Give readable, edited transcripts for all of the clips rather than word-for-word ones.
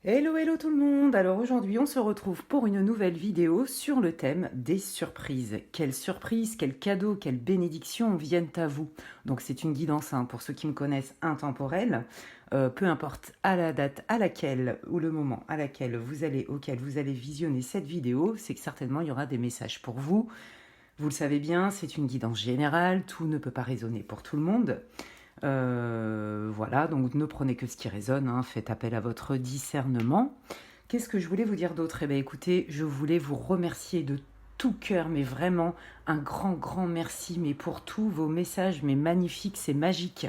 Hello, hello tout le monde! Alors aujourd'hui, on se retrouve pour une nouvelle vidéo sur le thème des surprises. Quelles surprises, quels cadeaux, quelles bénédictions viennent à vous? Donc c'est une guidance pour ceux qui me connaissent intemporelle. Peu importe à la date à laquelle ou le moment à laquelle auquel vous allez visionner cette vidéo, c'est que certainement il y aura des messages pour vous. Vous le savez bien, c'est une guidance générale, tout ne peut pas résonner pour tout le monde. Voilà, donc ne prenez que ce qui résonne, faites appel à votre discernement. Qu'est-ce que je voulais vous dire d'autre? Eh bien écoutez, je voulais vous remercier de tout cœur, mais vraiment un grand, grand merci, mais pour tous vos messages, mais magnifiques, c'est magique.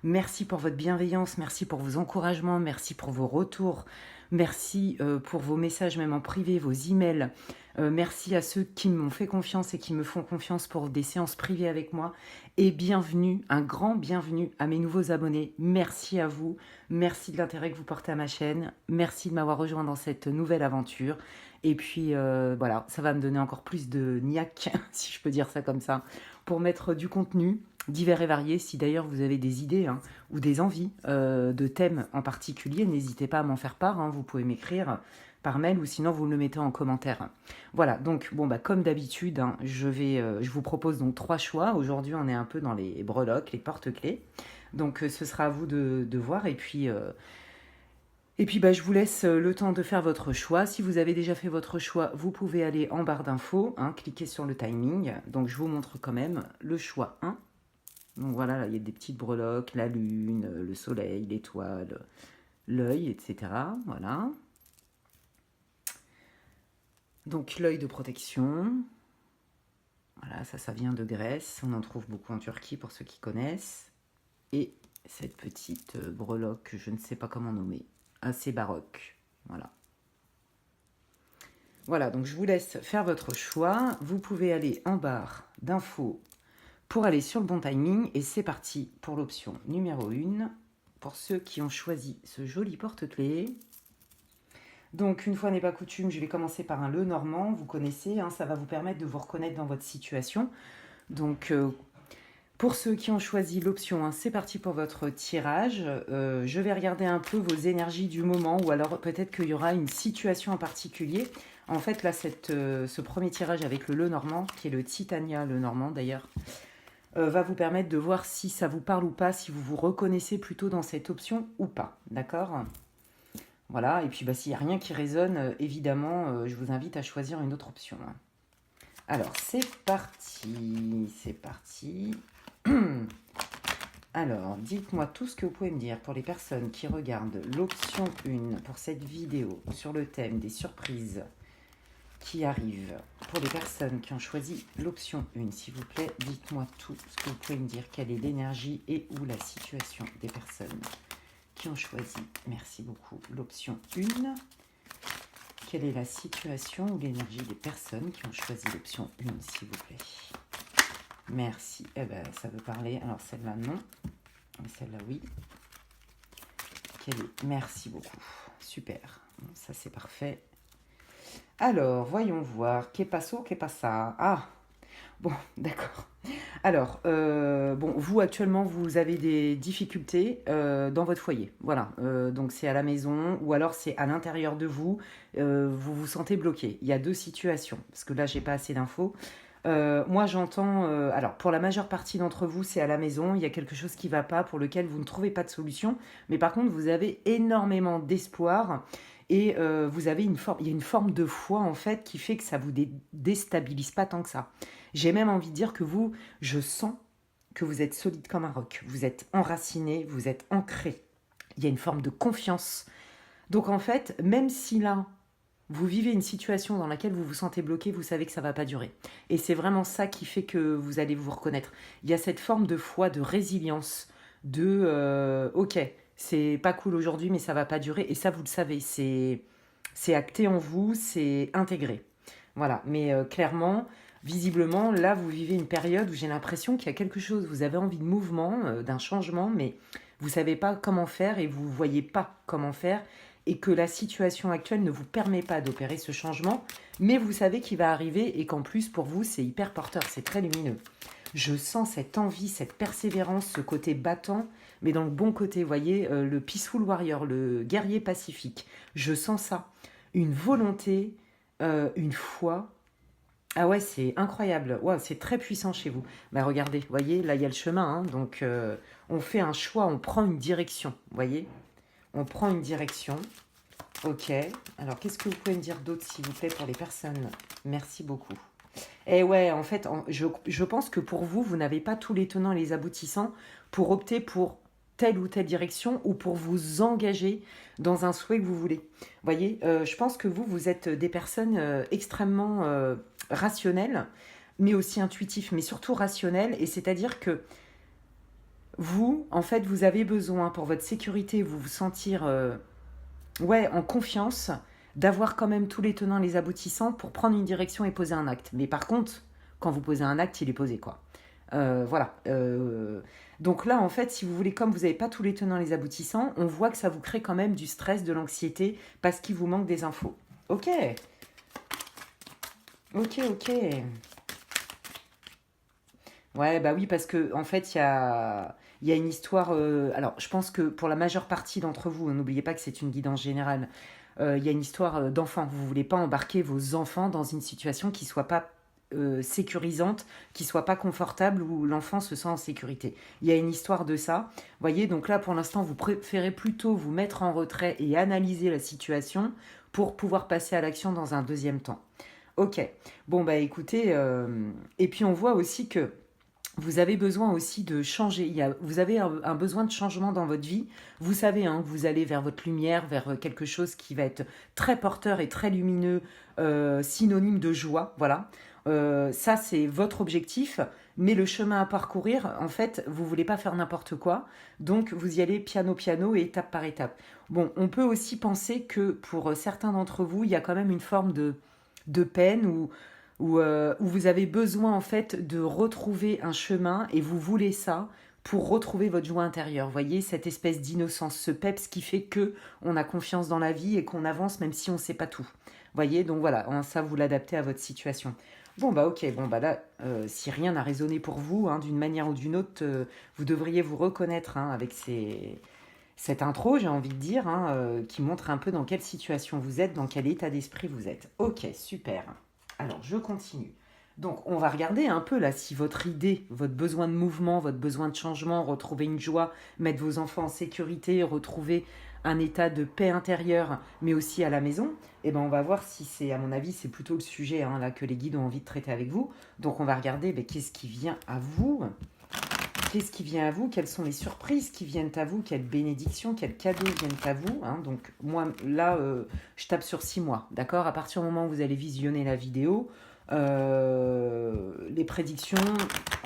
Merci pour votre bienveillance, merci pour vos encouragements, merci pour vos retours, merci pour vos messages même en privé, vos emails. Merci à ceux qui m'ont fait confiance et qui me font confiance pour des séances privées avec moi. Et bienvenue, un grand bienvenue à mes nouveaux abonnés. Merci à vous, merci de l'intérêt que vous portez à ma chaîne, merci de m'avoir rejoint dans cette nouvelle aventure. Et puis voilà, ça va me donner encore plus de niaque, si je peux dire ça comme ça, pour mettre du contenu divers et variés. Si d'ailleurs vous avez des idées ou des envies de thèmes en particulier, n'hésitez pas à m'en faire part. Vous pouvez m'écrire par mail ou sinon vous le mettez en commentaire. Voilà, donc bon comme d'habitude, je vous propose donc 3 choix. Aujourd'hui, on est un peu dans les breloques, les porte-clés. Donc ce sera à vous de voir et puis je vous laisse le temps de faire votre choix. Si vous avez déjà fait votre choix, vous pouvez aller en barre d'infos, cliquer sur le timing. Donc je vous montre quand même le choix 1. Donc voilà, là, il y a des petites breloques, la lune, le soleil, l'étoile, l'œil, etc. Voilà. Donc l'œil de protection. Voilà, ça vient de Grèce. On en trouve beaucoup en Turquie pour ceux qui connaissent. Et cette petite breloque, je ne sais pas comment nommer, assez baroque. Voilà. Voilà, donc je vous laisse faire votre choix. Vous pouvez aller en barre d'infos pour aller sur le bon timing. Et c'est parti pour l'option numéro 1, pour ceux qui ont choisi ce joli porte-clés. Donc, une fois n'est pas coutume, je vais commencer par un Lenormand. Vous connaissez, ça va vous permettre de vous reconnaître dans votre situation. Donc, pour ceux qui ont choisi l'option 1, c'est parti pour votre tirage. Je vais regarder un peu vos énergies du moment ou alors peut-être qu'il y aura une situation en particulier. En fait, là, ce premier tirage avec le Lenormand, qui est le Titania Lenormand d'ailleurs, va vous permettre de voir si ça vous parle ou pas, si vous vous reconnaissez plutôt dans cette option ou pas. D'accord ? Voilà, et puis s'il n'y a rien qui résonne, évidemment, je vous invite à choisir une autre option. Alors, c'est parti, c'est parti. Alors, dites-moi tout ce que vous pouvez me dire pour les personnes qui regardent l'option 1 pour cette vidéo sur le thème des surprises qui arrivent. Pour les personnes qui ont choisi l'option 1, s'il vous plaît, dites-moi tout ce que vous pouvez me dire. Quelle est l'énergie et ou la situation des personnes qui ont choisi, merci beaucoup, l'option 1. Quelle est la situation ou l'énergie des personnes qui ont choisi l'option 1, s'il vous plaît? Merci. Eh ben, ça veut parler. Alors, celle-là, non. Mais celle-là, oui. Merci beaucoup. Super. Bon, ça, c'est parfait. Alors, voyons voir. Qu'est passo, qu'est pas ça? Ah, bon, d'accord. Alors, vous actuellement, vous avez des difficultés dans votre foyer. Voilà, donc c'est à la maison ou alors c'est à l'intérieur de vous. Vous vous sentez bloqué. Il y a 2 situations, parce que là, j'ai pas assez d'infos. Moi, j'entends... alors, pour la majeure partie d'entre vous, c'est à la maison. Il y a quelque chose qui ne va pas, pour lequel vous ne trouvez pas de solution. Mais par contre, vous avez énormément d'espoir. Et il y a une forme de foi, en fait, qui fait que ça ne vous déstabilise pas tant que ça. J'ai même envie de dire que je sens que vous êtes solide comme un roc. Vous êtes enraciné, vous êtes ancré. Il y a une forme de confiance. Donc, en fait, même si là, vous vivez une situation dans laquelle vous vous sentez bloqué, vous savez que ça ne va pas durer. Et c'est vraiment ça qui fait que vous allez vous reconnaître. Il y a cette forme de foi, de résilience, de ok, c'est pas cool aujourd'hui, mais ça ne va pas durer. Et ça, vous le savez, c'est acté en vous, c'est intégré. Voilà, mais clairement, visiblement, là, vous vivez une période où j'ai l'impression qu'il y a quelque chose, vous avez envie de mouvement, d'un changement, mais vous ne savez pas comment faire et vous ne voyez pas comment faire et que la situation actuelle ne vous permet pas d'opérer ce changement, mais vous savez qu'il va arriver et qu'en plus, pour vous, c'est hyper porteur, c'est très lumineux. Je sens cette envie, cette persévérance, ce côté battant, mais dans le bon côté, vous voyez, le peaceful warrior, le guerrier pacifique. Je sens ça. Une volonté, une foi. Ah ouais, c'est incroyable. Ouais, c'est très puissant chez vous. Bah regardez, vous voyez, là il y a le chemin, hein, donc on fait un choix, on prend une direction, vous voyez. On prend une direction. Ok. Alors, qu'est-ce que vous pouvez me dire d'autre, s'il vous plaît, pour les personnes? Merci beaucoup. Et ouais, en fait, je pense que pour vous, vous n'avez pas tous les tenants et les aboutissants pour opter pour telle ou telle direction ou pour vous engager dans un souhait que vous voulez. Vous voyez, je pense que vous êtes des personnes extrêmement rationnelles, mais aussi intuitifs, mais surtout rationnelles. Et c'est-à-dire que vous, en fait, vous avez besoin pour votre sécurité, vous vous sentir ouais, en confiance, d'avoir quand même tous les tenants, les aboutissants pour prendre une direction et poser un acte. Mais par contre, quand vous posez un acte, il est posé, quoi. Voilà. Donc là, en fait, si vous voulez, comme vous n'avez pas tous les tenants, les aboutissants, on voit que ça vous crée quand même du stress, de l'anxiété, parce qu'il vous manque des infos. Ok, ok. Ouais, bah oui, parce que en fait, il y a une histoire. Alors, je pense que pour la majeure partie d'entre vous, n'oubliez pas que c'est une guidance générale. Il y a une histoire d'enfant. Vous voulez pas embarquer vos enfants dans une situation qui soit pas sécurisante, qui soit pas confortable, où l'enfant se sent en sécurité. Il y a une histoire de ça. Voyez, donc là, pour l'instant, vous préférez plutôt vous mettre en retrait et analyser la situation pour pouvoir passer à l'action dans un deuxième temps. Ok. Bon, bah écoutez, et puis on voit aussi que vous avez besoin aussi de changer. Vous avez un besoin de changement dans votre vie. Vous savez hein, que vous allez vers votre lumière, vers quelque chose qui va être très porteur et très lumineux, synonyme de joie. Voilà. Ça, c'est votre objectif. Mais le chemin à parcourir, en fait, vous voulez pas faire n'importe quoi. Donc, vous y allez piano piano et étape par étape. Bon, on peut aussi penser que pour certains d'entre vous, il y a quand même une forme de peine où vous avez besoin en fait de retrouver un chemin et vous voulez ça pour retrouver votre joie intérieure. Vous voyez, cette espèce d'innocence, ce peps qui fait que on a confiance dans la vie et qu'on avance même si on ne sait pas tout. Vous voyez, donc voilà, hein, ça vous l'adaptez à votre situation. Bon bah ok, bon bah là, si rien n'a résonné pour vous, hein, d'une manière ou d'une autre, vous devriez vous reconnaître hein, avec cette intro, j'ai envie de dire, hein, qui montre un peu dans quelle situation vous êtes, dans quel état d'esprit vous êtes. Ok, super. Alors, je continue. Donc, on va regarder un peu là si votre idée, votre besoin de mouvement, votre besoin de changement, retrouver une joie, mettre vos enfants en sécurité, retrouver un état de paix intérieure, mais aussi à la maison, eh ben on va voir si c'est, à mon avis, c'est plutôt le sujet hein, là que les guides ont envie de traiter avec vous. Donc, on va regarder qu'est-ce qui vient à vous. Qu'est-ce qui vient à vous? Quelles sont les surprises qui viennent à vous? Quelles bénédictions, quels cadeaux viennent à vous hein? Donc moi, là, je tape sur 6 mois, d'accord? À partir du moment où vous allez visionner la vidéo, les prédictions,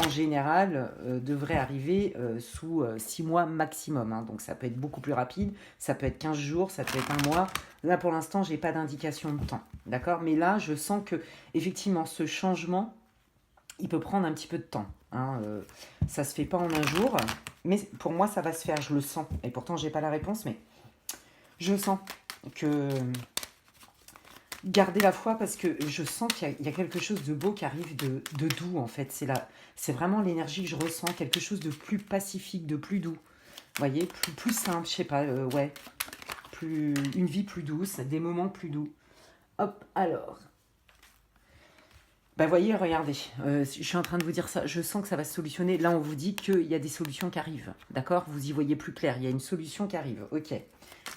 en général, devraient arriver sous 6 mois maximum. Hein. Donc ça peut être beaucoup plus rapide, ça peut être 15 jours, ça peut être un mois. Là, pour l'instant, j'ai pas d'indication de temps, d'accord? Mais là, je sens que, effectivement, ce changement, il peut prendre un petit peu de temps. Hein, ça se fait pas en un jour, mais pour moi ça va se faire, je le sens. Et pourtant j'ai pas la réponse, mais je sens que gardez la foi parce que je sens qu'il y a quelque chose de beau qui arrive de doux en fait. C'est vraiment l'énergie que je ressens, quelque chose de plus pacifique, de plus doux. Vous voyez, plus simple, je sais pas, ouais, une vie plus douce, des moments plus doux. Hop, alors. Bah voyez, regardez, je suis en train de vous dire ça, je sens que ça va se solutionner. Là, on vous dit qu'il y a des solutions qui arrivent, d'accord? Vous y voyez plus clair, il y a une solution qui arrive, ok.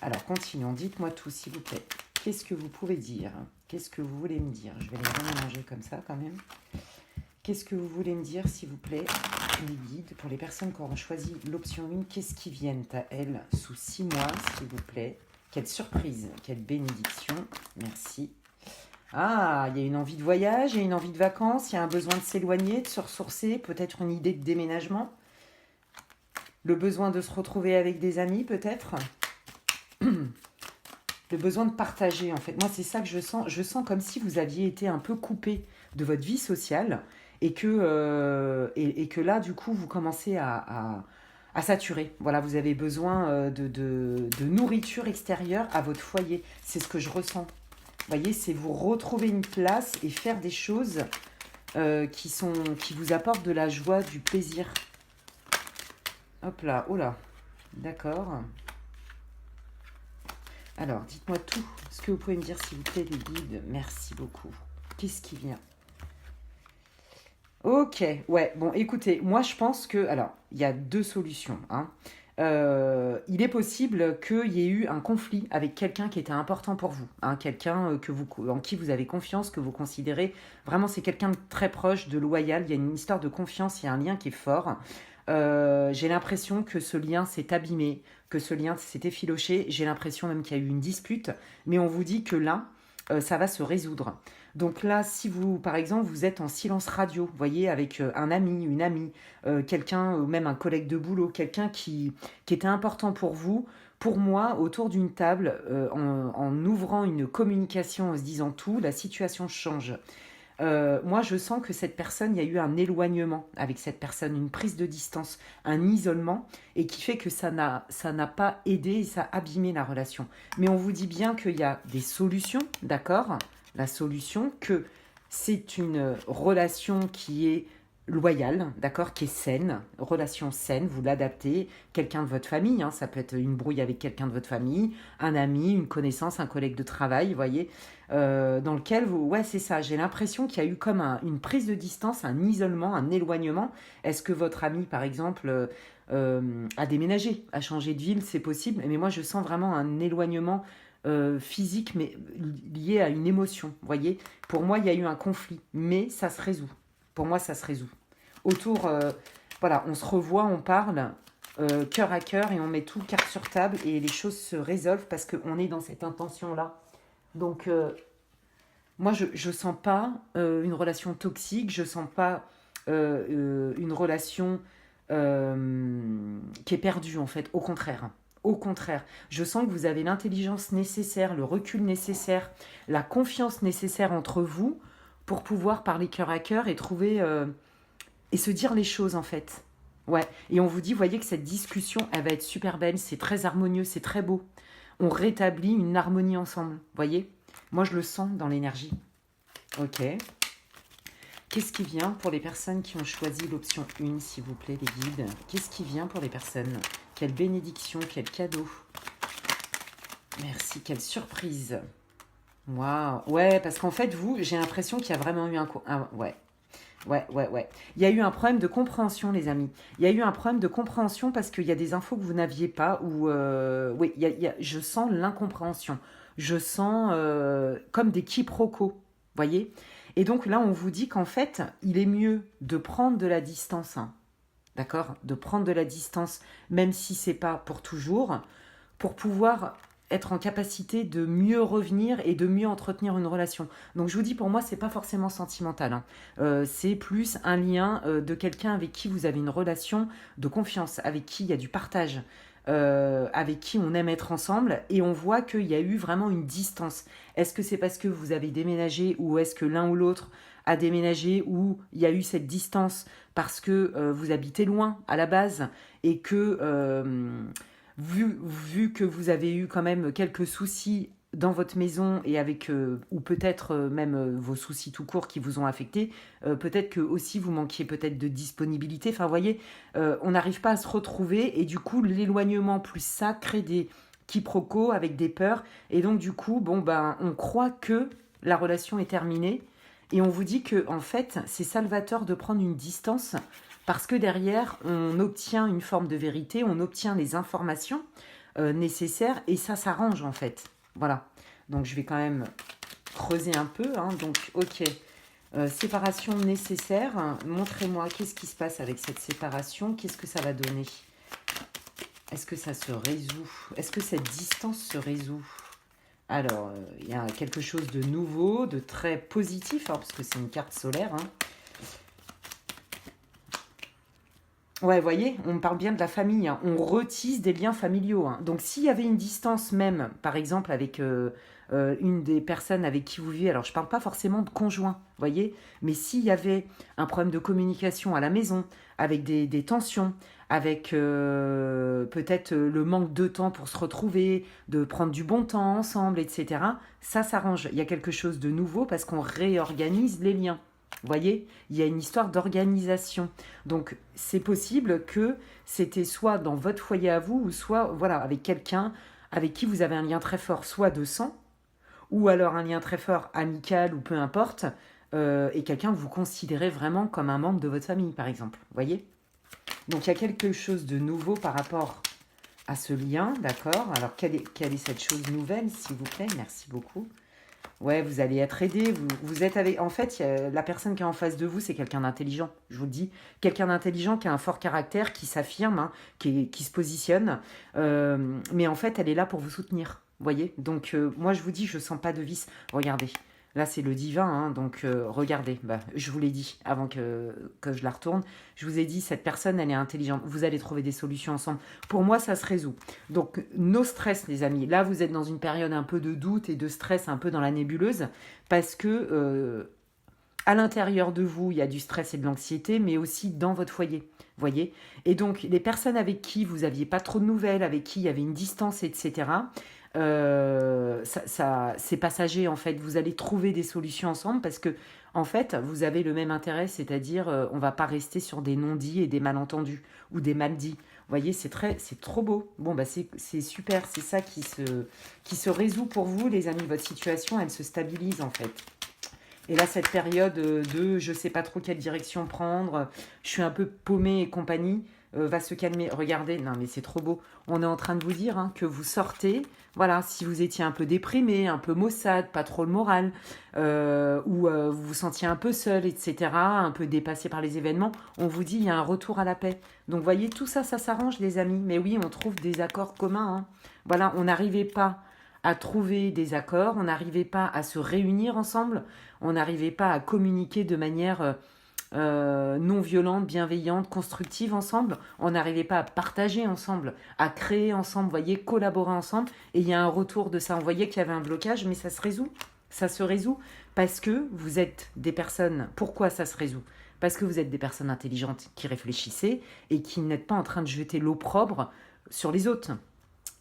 Alors, continuons, dites-moi tout, s'il vous plaît. Qu'est-ce que vous pouvez dire? Qu'est-ce que vous voulez me dire? Je vais les remélanger comme ça, quand même. Qu'est-ce que vous voulez me dire, s'il vous plaît, les guides, pour les personnes qui auront choisi l'option 1, qu'est-ce qui viennent à elles sous 6 mois, s'il vous plaît? Quelle surprise, quelle bénédiction, merci. Ah, il y a une envie de voyage, il y a une envie de vacances, il y a un besoin de s'éloigner, de se ressourcer, peut-être une idée de déménagement, le besoin de se retrouver avec des amis, peut-être. Le besoin de partager, en fait. Moi, c'est ça que je sens. Je sens comme si vous aviez été un peu coupé de votre vie sociale et que là, du coup, vous commencez à saturer. Voilà, vous avez besoin de nourriture extérieure à votre foyer. C'est ce que je ressens. Vous voyez, c'est vous retrouver une place et faire des choses qui vous apportent de la joie, du plaisir. Hop là, oh là. D'accord. Alors, dites-moi tout ce que vous pouvez me dire, s'il vous plaît, les guides. Merci beaucoup. Qu'est-ce qui vient? Ok, ouais, bon, écoutez, moi je pense que, alors, il y a deux solutions, hein. Il est possible qu'il y ait eu un conflit avec quelqu'un qui était important pour vous, hein, quelqu'un en qui vous avez confiance, que vous considérez vraiment c'est quelqu'un de très proche, de loyal. Il y a une histoire de confiance, il y a un lien qui est fort. J'ai l'impression que ce lien s'est abîmé, que ce lien s'est effiloché. J'ai l'impression même qu'il y a eu une dispute, mais on vous dit que là, ça va se résoudre. Donc là, si vous, par exemple, vous êtes en silence radio, vous voyez, avec un ami, une amie, quelqu'un, ou même un collègue de boulot, quelqu'un qui était important pour vous, pour moi, autour d'une table, en ouvrant une communication, en se disant tout, la situation change. Moi, je sens que cette personne, il y a eu un éloignement avec cette personne, une prise de distance, un isolement, et qui fait que ça n'a pas aidé, ça a abîmé la relation. Mais on vous dit bien qu'il y a des solutions, d'accord? La solution, que c'est une relation qui est loyale, d'accord? Qui est saine, relation saine, vous l'adaptez, quelqu'un de votre famille, hein, ça peut être une brouille avec quelqu'un de votre famille, un ami, une connaissance, un collègue de travail, vous voyez, dans lequel vous... Ouais, c'est ça. J'ai l'impression qu'il y a eu comme une prise de distance, un isolement, un éloignement. Est-ce que votre ami, par exemple, a déménagé, a changé de ville? C'est possible. Mais moi, je sens vraiment un éloignement physique, mais lié à une émotion. Vous voyez, pour moi, il y a eu un conflit, mais ça se résout. Pour moi, ça se résout. Autour, voilà, on se revoit, on parle cœur à cœur et on met tout carte sur table et les choses se résolvent parce qu'on est dans cette intention-là. Donc, moi, je sens pas une relation toxique, je sens pas une relation qui est perdue, en fait. Au contraire. Au contraire, je sens que vous avez l'intelligence nécessaire, le recul nécessaire, la confiance nécessaire entre vous pour pouvoir parler cœur à cœur et trouver et se dire les choses, en fait. Ouais. Et on vous dit, voyez que cette discussion, elle va être super belle, c'est très harmonieux, c'est très beau. On rétablit une harmonie ensemble, voyez. Moi, je le sens dans l'énergie. Ok. Qu'est-ce qui vient pour les personnes qui ont choisi l'option 1, s'il vous plaît, les guides? Qu'est-ce qui vient pour les personnes? Quelle bénédiction, quel cadeau. Merci, quelle surprise. Waouh. Ouais, parce qu'en fait, vous, j'ai l'impression qu'il y a vraiment eu ouais. Ouais. Il y a eu un problème de compréhension, les amis. Il y a eu un problème de compréhension parce qu'il y a des infos que vous n'aviez pas ou... oui, je sens l'incompréhension. Je sens comme des quiproquos, voyez. Et donc là, on vous dit qu'en fait, il est mieux de prendre de la distance, hein, d'accord? De prendre de la distance, même si c'est pas pour toujours, pour pouvoir être en capacité de mieux revenir et de mieux entretenir une relation. Donc je vous dis, pour moi, c'est pas forcément sentimental, hein. C'est plus un lien de quelqu'un avec qui vous avez une relation de confiance, avec qui il y a du partage, avec qui on aime être ensemble, et on voit qu'il y a eu vraiment une distance. Est-ce que c'est parce que vous avez déménagé, ou est-ce que l'un ou l'autre a déménagé, ou il y a eu cette distance parce que vous habitez loin à la base, et que vu que vous avez eu quand même quelques soucis dans votre maison et avec ou peut-être même vos soucis tout court qui vous ont affecté, peut-être que aussi vous manquiez peut-être de disponibilité. Enfin, vous voyez, on n'arrive pas à se retrouver et du coup l'éloignement plus ça crée des quiproquos avec des peurs et donc du coup bon ben on croit que la relation est terminée et on vous dit que en fait c'est salvateur de prendre une distance parce que derrière, on obtient une forme de vérité, on obtient les informations nécessaires et ça s'arrange en fait. Voilà. Donc je vais quand même creuser un peu, hein. Donc ok, séparation nécessaire. Montrez-moi qu'est-ce qui se passe avec cette séparation, qu'est-ce que ça va donner? Est-ce que ça se résout? Est-ce que cette distance se résout? Alors, il y a quelque chose de nouveau, de très positif, hein, parce que c'est une carte solaire, hein. Ouais, vous voyez, on parle bien de la famille, hein. On retisse des liens familiaux, hein. Donc s'il y avait une distance même, par exemple avec une des personnes avec qui vous vivez, alors je ne parle pas forcément de conjoint, vous voyez, mais s'il y avait un problème de communication à la maison, avec des tensions, avec peut-être le manque de temps pour se retrouver, de prendre du bon temps ensemble, etc., ça s'arrange. Il y a quelque chose de nouveau parce qu'on réorganise les liens. Vous voyez, il y a une histoire d'organisation. Donc, c'est possible que c'était soit dans votre foyer à vous, ou soit, voilà, avec quelqu'un avec qui vous avez un lien très fort, soit de sang, ou alors un lien très fort amical, ou peu importe, et quelqu'un que vous considérez vraiment comme un membre de votre famille, par exemple. Vous voyez? Donc, il y a quelque chose de nouveau par rapport à ce lien, d'accord? Alors, quelle est cette chose nouvelle, s'il vous plaît? Merci beaucoup. Ouais, vous allez être aidé. Vous êtes avec. En fait, la personne qui est en face de vous, c'est quelqu'un d'intelligent. Je vous le dis, quelqu'un d'intelligent qui a un fort caractère, qui s'affirme, hein, qui se positionne. Mais en fait, elle est là pour vous soutenir. Vous voyez. Donc, moi, je vous dis, je sens pas de vice. Regardez. Là, c'est le divin, hein, donc regardez, bah, je vous l'ai dit avant que je la retourne, je vous ai dit, cette personne, elle est intelligente, vous allez trouver des solutions ensemble. Pour moi, ça se résout. Donc, nos stress, les amis, là, vous êtes dans une période un peu de doute et de stress, un peu dans la nébuleuse, parce que à l'intérieur de vous, il y a du stress et de l'anxiété, mais aussi dans votre foyer, voyez. Et donc, les personnes avec qui vous n'aviez pas trop de nouvelles, avec qui il y avait une distance, etc., c'est passager en fait. Vous allez trouver des solutions ensemble parce que en fait, vous avez le même intérêt, c'est-à-dire on va pas rester sur des non-dits et des malentendus ou des mal-dits. Vous voyez, c'est trop beau. Bon bah c'est super, c'est ça qui se résout pour vous, les amis. Votre situation, elle se stabilise en fait. Et là, cette période de je sais pas trop quelle direction prendre, je suis un peu paumée et compagnie, va se calmer. Regardez, non mais c'est trop beau. On est en train de vous dire hein, que vous sortez. Voilà, si vous étiez un peu déprimé, un peu maussade, pas trop le moral, ou vous vous sentiez un peu seul, etc., un peu dépassé par les événements, on vous dit il y a un retour à la paix. Donc, voyez, tout ça, ça s'arrange, les amis. Mais oui, on trouve des accords communs. Hein. Voilà, on n'arrivait pas à trouver des accords, on n'arrivait pas à se réunir ensemble, on n'arrivait pas à communiquer de manière non violente, bienveillante, constructive ensemble, on n'arrivait pas à partager ensemble, à créer ensemble, voyez, collaborer ensemble, et il y a un retour de ça. On voyait qu'il y avait un blocage, mais ça se résout. Ça se résout parce que vous êtes des personnes. Pourquoi ça se résout? Parce que vous êtes des personnes intelligentes qui réfléchissez et qui n'êtes pas en train de jeter l'opprobre sur les autres.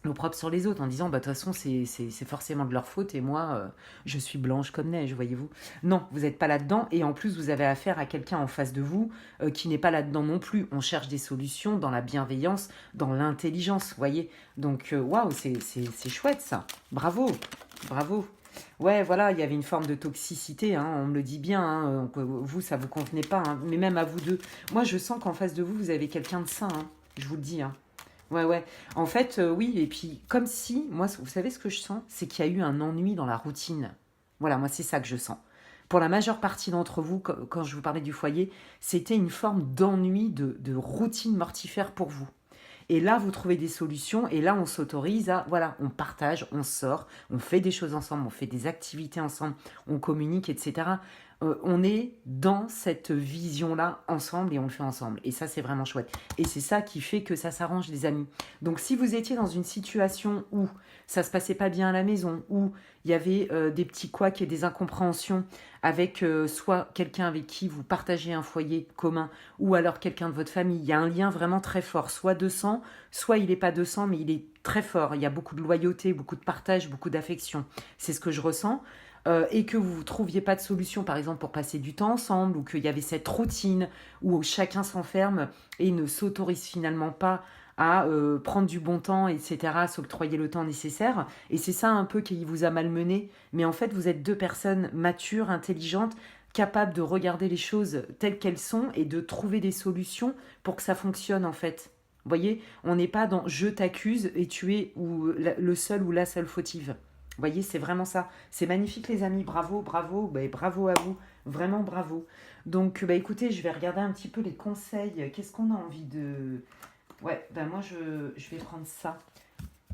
L'opprobre sur les autres en disant bah de toute façon c'est forcément de leur faute et moi je suis blanche comme neige, voyez-vous. Non, vous n'êtes pas là-dedans et en plus vous avez affaire à quelqu'un en face de vous qui n'est pas là-dedans non plus. On cherche des solutions dans la bienveillance, dans l'intelligence, voyez. Donc waouh, c'est chouette ça. Bravo, bravo. Ouais, voilà, il y avait une forme de toxicité, hein, on me le dit bien, hein, que vous, ça vous convenait pas, hein, mais même à vous deux. Moi, je sens qu'en face de vous, vous avez quelqu'un de sain, hein, je vous le dis, hein. Ouais, ouais. En fait, oui, et puis comme si, moi, vous savez ce que je sens? C'est qu'il y a eu un ennui dans la routine. Voilà, moi, c'est ça que je sens. Pour la majeure partie d'entre vous, quand je vous parlais du foyer, c'était une forme d'ennui, de routine mortifère pour vous. Et là, vous trouvez des solutions, et là, on s'autorise à, voilà, on partage, on sort, on fait des choses ensemble, on fait des activités ensemble, on communique, etc. On est dans cette vision-là ensemble et on le fait ensemble. Et ça, c'est vraiment chouette. Et c'est ça qui fait que ça s'arrange, les amis. Donc, si vous étiez dans une situation où ça se passait pas bien à la maison, où il y avait des petits couacs et des incompréhensions avec soit quelqu'un avec qui vous partagez un foyer commun, ou alors quelqu'un de votre famille, il y a un lien vraiment très fort, soit de sang, soit il n'est pas de sang, mais il est très fort. Il y a beaucoup de loyauté, beaucoup de partage, beaucoup d'affection. C'est ce que je ressens. Et que vous ne trouviez pas de solution, par exemple, pour passer du temps ensemble, ou qu'il y avait cette routine où chacun s'enferme et ne s'autorise finalement pas à prendre du bon temps, etc., à s'octroyer le temps nécessaire. Et c'est ça un peu qui vous a malmené. Mais en fait, vous êtes deux personnes matures, intelligentes, capables de regarder les choses telles qu'elles sont et de trouver des solutions pour que ça fonctionne, en fait. Vous voyez, on n'est pas dans je t'accuse et tu es ou le seul ou la seule fautive. Vous voyez, c'est vraiment ça. C'est magnifique, les amis. Bravo, bravo. Bah, bravo à vous. Vraiment bravo. Donc, bah, écoutez, je vais regarder un petit peu les conseils. Qu'est-ce qu'on a envie de... Ouais, ben moi, je vais prendre ça.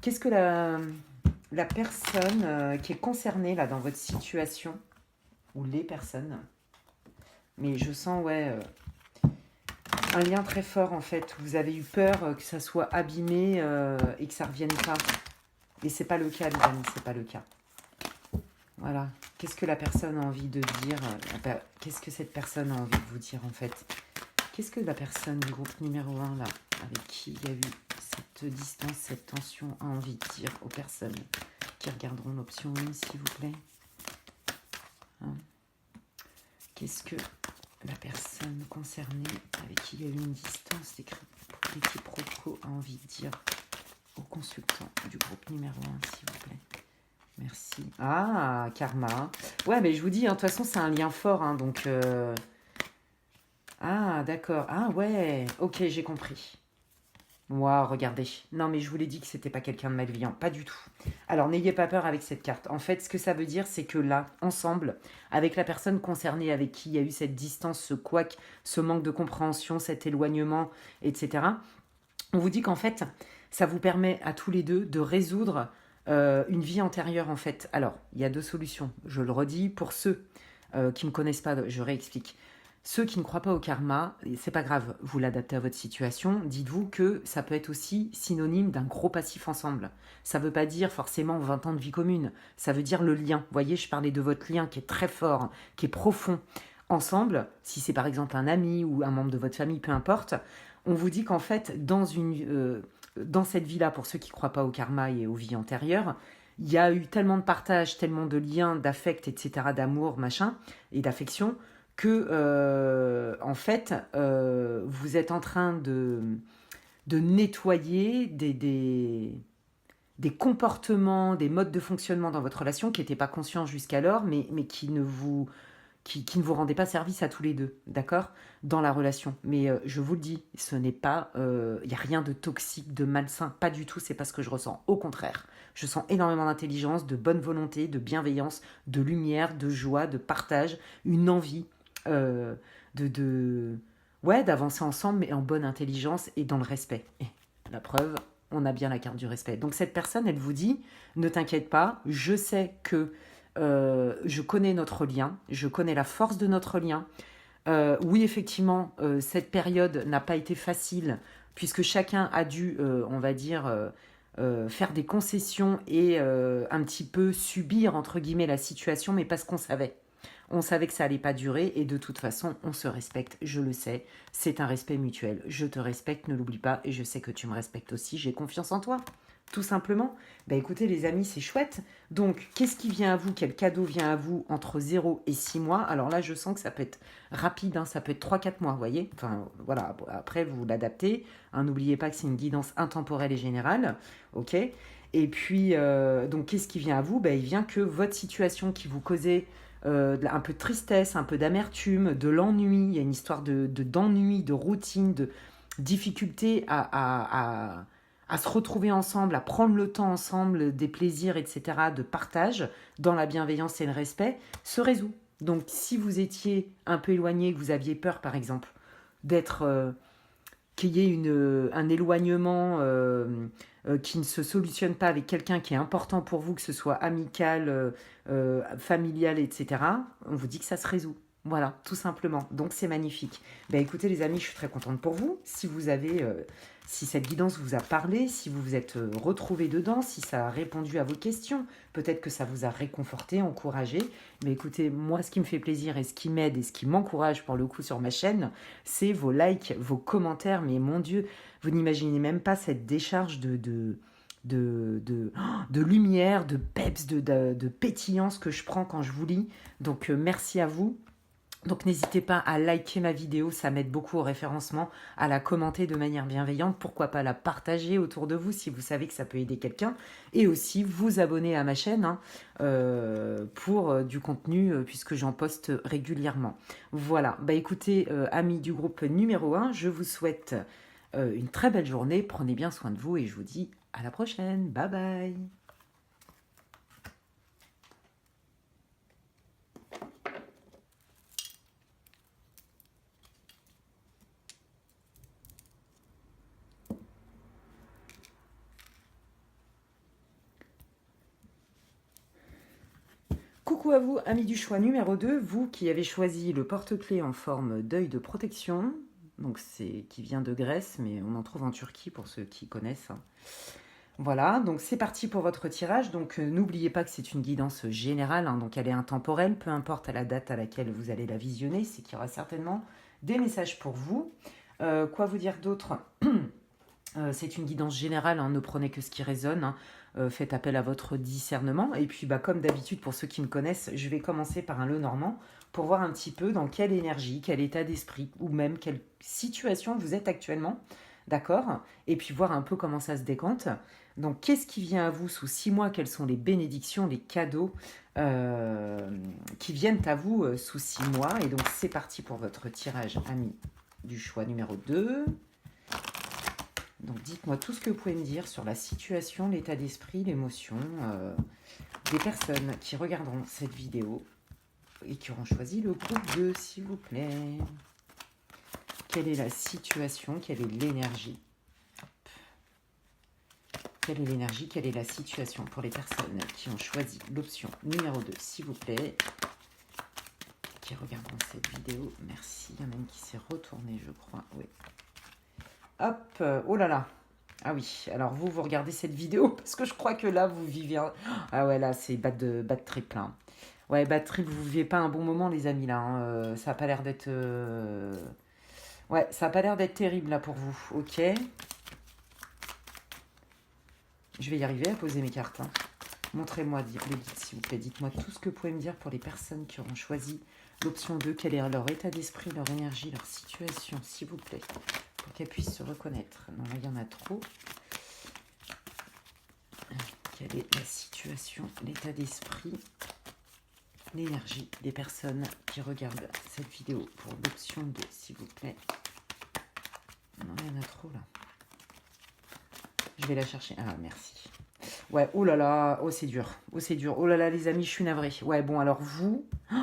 Qu'est-ce que la personne qui est concernée, là, dans votre situation, ou les personnes, mais je sens, ouais, un lien très fort, en fait. Vous avez eu peur que ça soit abîmé et que ça revienne pas. Et c'est pas le cas, les amis, c'est pas le cas. Voilà. Qu'est-ce que la personne a envie de dire? Qu'est-ce que cette personne a envie de vous dire, en fait? Qu'est-ce que la personne du groupe numéro 1, là, avec qui il y a eu cette distance, cette tension, a envie de dire aux personnes qui regarderont l'option 1, s'il vous plaît? Hein? Qu'est-ce que la personne concernée avec qui il y a eu une distance des quiproquos a envie de dire au consultant du groupe numéro 1, s'il vous plaît. Merci. Ah, karma. Ouais, mais je vous dis, de toute façon, c'est un lien fort, donc... Ah, d'accord. Ah, ouais. Ok, j'ai compris. Waouh, regardez. Non, mais je vous l'ai dit que c'était pas quelqu'un de malveillant. Pas du tout. Alors, n'ayez pas peur avec cette carte. En fait, ce que ça veut dire, c'est que là, ensemble, avec la personne concernée avec qui il y a eu cette distance, ce couac, ce manque de compréhension, cet éloignement, etc., on vous dit qu'en fait, ça vous permet à tous les deux de résoudre une vie antérieure, en fait. Alors, il y a deux solutions. Je le redis, pour ceux qui ne connaissent pas, je réexplique. Ceux qui ne croient pas au karma, c'est pas grave, vous l'adaptez à votre situation. Dites-vous que ça peut être aussi synonyme d'un gros passif ensemble. Ça veut pas dire forcément 20 ans de vie commune. Ça veut dire le lien. Vous voyez, je parlais de votre lien qui est très fort, qui est profond. Ensemble, si c'est par exemple un ami ou un membre de votre famille, peu importe, on vous dit qu'en fait, dans cette vie-là, pour ceux qui ne croient pas au karma et aux vies antérieures, il y a eu tellement de partage, tellement de liens, d'affect, etc., d'amour, machin, et d'affection, que, en fait, vous êtes en train de nettoyer des comportements, des modes de fonctionnement dans votre relation qui n'étaient pas conscients jusqu'alors, mais qui ne vous rendaient pas service à tous les deux, d'accord, dans la relation. Mais je vous le dis, ce n'est pas, il n'y a rien de toxique, de malsain, pas du tout, c'est pas ce que je ressens. Au contraire, je sens énormément d'intelligence, de bonne volonté, de bienveillance, de lumière, de joie, de partage, une envie euh, ouais, d'avancer ensemble, mais en bonne intelligence et dans le respect. Et la preuve, on a bien la carte du respect. Donc cette personne, elle vous dit, ne t'inquiète pas, je sais que je connais notre lien, je connais la force de notre lien. Oui, effectivement, cette période n'a pas été facile, puisque chacun a dû, on va dire, faire des concessions et un petit peu subir, entre guillemets, la situation, mais parce qu'on savait. On savait que ça allait pas durer et de toute façon, on se respecte, je le sais. C'est un respect mutuel. Je te respecte, ne l'oublie pas, et je sais que tu me respectes aussi. J'ai confiance en toi, tout simplement. Bah écoutez les amis, c'est chouette. Donc, qu'est-ce qui vient à vous? Quel cadeau vient à vous entre 0 et 6 mois? Alors là, je sens que ça peut être rapide, ça peut être 3-4 mois, vous voyez. Enfin, voilà, après, vous l'adaptez. N'oubliez pas que c'est une guidance intemporelle et générale, ok. Et puis, donc, qu'est-ce qui vient à vous? Il vient que votre situation qui vous causait un peu de tristesse, un peu d'amertume, de l'ennui. Il y a une histoire d'ennui, de routine, de difficulté à se retrouver ensemble, à prendre le temps ensemble, des plaisirs, etc., de partage, dans la bienveillance et le respect, se résout. Donc, si vous étiez un peu éloigné, que vous aviez peur, par exemple, d'être qu'il y ait un éloignement qui ne se solutionne pas avec quelqu'un qui est important pour vous, que ce soit amical, familial, etc., on vous dit que ça se résout. Voilà, tout simplement. Donc c'est magnifique. Écoutez les amis, je suis très contente pour vous. Si vous avez, si cette guidance vous a parlé, si vous vous êtes retrouvés dedans, si ça a répondu à vos questions, peut-être que ça vous a réconforté, encouragé. Mais écoutez, moi ce qui me fait plaisir et ce qui m'aide et ce qui m'encourage pour le coup sur ma chaîne, c'est vos likes, vos commentaires. Mais mon Dieu, vous n'imaginez même pas cette décharge de lumière, de peps, de pétillance que je prends quand je vous lis. Donc merci à vous. Donc n'hésitez pas à liker ma vidéo, ça m'aide beaucoup au référencement, à la commenter de manière bienveillante, pourquoi pas la partager autour de vous si vous savez que ça peut aider quelqu'un, et aussi vous abonner à ma chaîne pour du contenu puisque j'en poste régulièrement. Voilà, écoutez amis du groupe numéro 1, je vous souhaite une très belle journée, prenez bien soin de vous et je vous dis à la prochaine, bye bye. Coucou à vous, amis du choix numéro 2, vous qui avez choisi le porte-clés en forme d'œil de protection, donc c'est qui vient de Grèce, mais on en trouve en Turquie pour ceux qui connaissent. Voilà, donc c'est parti pour votre tirage. Donc n'oubliez pas que c'est une guidance générale, donc elle est intemporelle, peu importe à la date à laquelle vous allez la visionner, c'est qu'il y aura certainement des messages pour vous. Quoi vous dire d'autre? C'est une guidance générale, hein, ne prenez que ce qui résonne, hein. Faites appel à votre discernement. Et puis, bah, comme d'habitude, pour ceux qui me connaissent, je vais commencer par un Lenormand pour voir un petit peu dans quelle énergie, quel état d'esprit, ou même quelle situation vous êtes actuellement. D'accord? Et puis voir un peu comment ça se décante. Donc, qu'est-ce qui vient à vous sous 6 mois? Quelles sont les bénédictions, les cadeaux qui viennent à vous sous 6 mois? Et donc, c'est parti pour votre tirage ami du choix numéro 2. Donc dites-moi tout ce que vous pouvez me dire sur la situation, l'état d'esprit, l'émotion des personnes qui regarderont cette vidéo et qui auront choisi le groupe 2, s'il vous plaît. Quelle est la situation? Quelle est l'énergie? Quelle est l'énergie? Quelle est la situation pour les personnes qui ont choisi l'option numéro 2, s'il vous plaît, qui regarderont cette vidéo? Merci. Il y en a une qui s'est retournée, je crois. Oui. Hop, oh là là. Ah oui, alors vous regardez cette vidéo parce que je crois que là, vous vivez... Ah ouais, là, c'est bad trip, là. Ouais, bad trip, vous vivez pas un bon moment, les amis, là. Hein. Ça a pas l'air d'être... Ouais, ça a pas l'air d'être terrible, là, pour vous. Ok. Je vais y arriver à poser mes cartes. Hein. Montrez-moi, les guides, s'il vous plaît. Dites-moi tout ce que vous pouvez me dire pour les personnes qui auront choisi l'option 2. Quel est leur état d'esprit, leur énergie, leur situation, s'il vous plaît, pour qu'elles puissent se reconnaître. Non, là, il y en a trop. Quelle est la situation, l'état d'esprit, l'énergie des personnes qui regardent cette vidéo pour l'option 2, s'il vous plaît. Non, il y en a trop, là. Je vais la chercher. Ah, merci. Ouais, oh là là, oh c'est dur, oh c'est dur, oh là là les amis, je suis navrée. Ouais, bon alors vous, oh,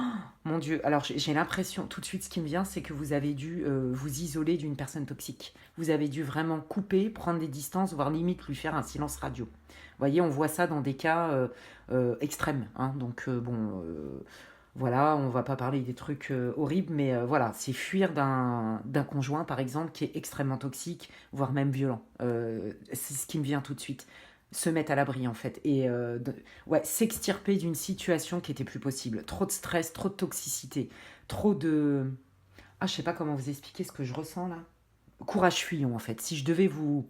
mon Dieu, alors j'ai l'impression, tout de suite ce qui me vient, c'est que vous avez dû vous isoler d'une personne toxique. Vous avez dû vraiment couper, prendre des distances, voire limite lui faire un silence radio. Vous voyez, on voit ça dans des cas extrêmes, hein, donc bon... voilà, on va pas parler des trucs horribles, mais voilà, c'est fuir d'un conjoint, par exemple, qui est extrêmement toxique, voire même violent. C'est ce qui me vient tout de suite. Se mettre à l'abri, en fait. Et ouais, s'extirper d'une situation qui était plus possible. Trop de stress, trop de toxicité, trop de... Ah, je sais pas comment vous expliquer ce que je ressens, là. Courage fuyant, en fait. Si je devais vous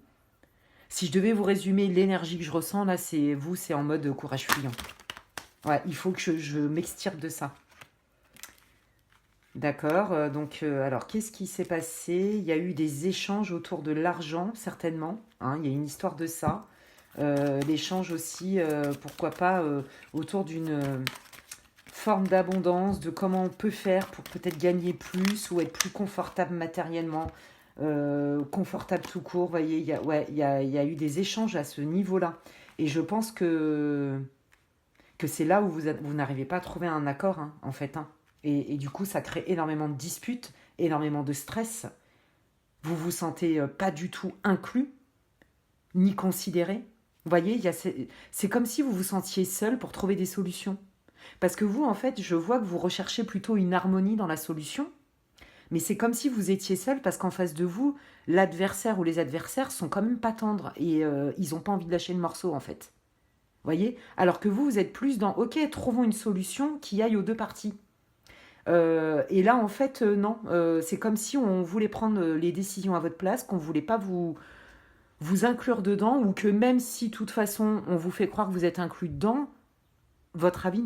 résumer l'énergie que je ressens, là, c'est en mode courage fuyant. Ouais, il faut que je m'extirpe de ça. D'accord, donc alors qu'est-ce qui s'est passé? Il y a eu des échanges autour de l'argent, certainement, hein, il y a une histoire de ça. L'échange aussi, pourquoi pas, autour d'une forme d'abondance, de comment on peut faire pour peut-être gagner plus ou être plus confortable matériellement, confortable tout court. Vous voyez, ouais, il y a eu des échanges à ce niveau-là. Et je pense que c'est là où vous n'arrivez pas à trouver un accord, hein, en fait. Hein. Et du coup, ça crée énormément de disputes, énormément de stress. Vous vous sentez pas du tout inclus, ni considéré. Vous voyez, c'est comme si vous vous sentiez seul pour trouver des solutions. Parce que vous, en fait, je vois que vous recherchez plutôt une harmonie dans la solution, mais c'est comme si vous étiez seul parce qu'en face de vous, l'adversaire ou les adversaires sont quand même pas tendres et ils n'ont pas envie de lâcher le morceau, en fait. Vous voyez? Alors que vous êtes plus dans, ok, trouvons une solution qui aille aux deux parties. Et là, en fait, non. C'est comme si on voulait prendre les décisions à votre place, qu'on ne voulait pas vous inclure dedans, ou que même si, de toute façon, on vous fait croire que vous êtes inclus dedans, votre avis,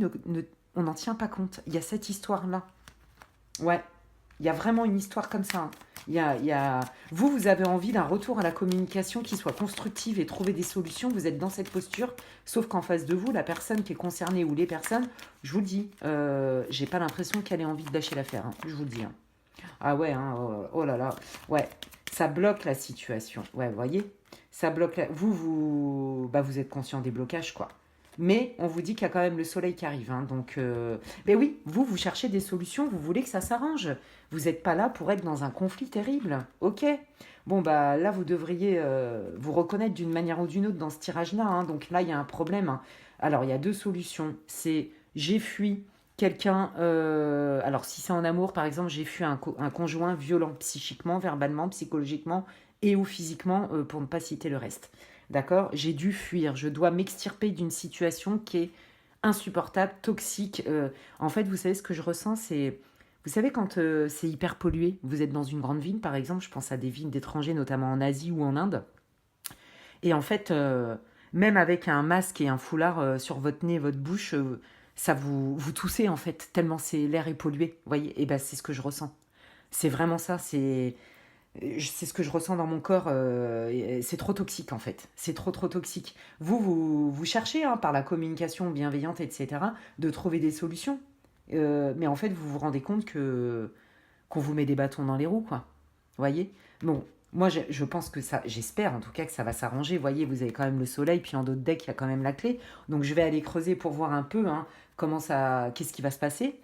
on n'en tient pas compte. Il y a cette histoire-là. Ouais, il y a vraiment une histoire comme ça. Hein. Vous avez envie d'un retour à la communication qui soit constructive et trouver des solutions. Vous êtes dans cette posture, sauf qu'en face de vous, la personne qui est concernée ou les personnes, je vous le dis, j'ai pas l'impression qu'elle ait envie de lâcher l'affaire. Hein, je vous le dis. Hein. Ah ouais, hein, oh là là. Ouais, ça bloque la situation. Ouais, vous voyez, ça bloque. Vous êtes conscient des blocages, quoi. Mais on vous dit qu'il y a quand même le soleil qui arrive. Hein, donc, ben oui, vous cherchez des solutions, vous voulez que ça s'arrange. Vous n'êtes pas là pour être dans un conflit terrible. Ok. Bon, bah là, vous devriez vous reconnaître d'une manière ou d'une autre dans ce tirage-là. Hein, donc là, il y a un problème. Hein. Alors, il y a deux solutions. C'est j'ai fui quelqu'un... alors, si c'est en amour, par exemple, j'ai fui un conjoint violent psychiquement, verbalement, psychologiquement et ou physiquement, pour ne pas citer le reste. D'accord? J'ai dû fuir. Je dois m'extirper d'une situation qui est insupportable, toxique. En fait, vous savez ce que je ressens, c'est... Vous savez, quand c'est hyper pollué, vous êtes dans une grande ville, par exemple, je pense à des villes d'étrangers, notamment en Asie ou en Inde, Et en fait, même avec un masque et un foulard sur votre nez, votre bouche, ça vous toussez en fait, tellement l'air est pollué. Vous voyez, et ben c'est ce que je ressens. C'est vraiment ça, c'est ce que je ressens dans mon corps. C'est trop toxique en fait. C'est trop toxique. Vous cherchez hein, par la communication bienveillante, etc., de trouver des solutions. Mais en fait, vous vous rendez compte qu'on vous met des bâtons dans les roues, quoi. Vous voyez? Bon, moi, je pense que ça, j'espère en tout cas que ça va s'arranger. Vous voyez, vous avez quand même le soleil, puis en d'autres decks, il y a quand même la clé. Donc, je vais aller creuser pour voir un peu hein, qu'est-ce qui va se passer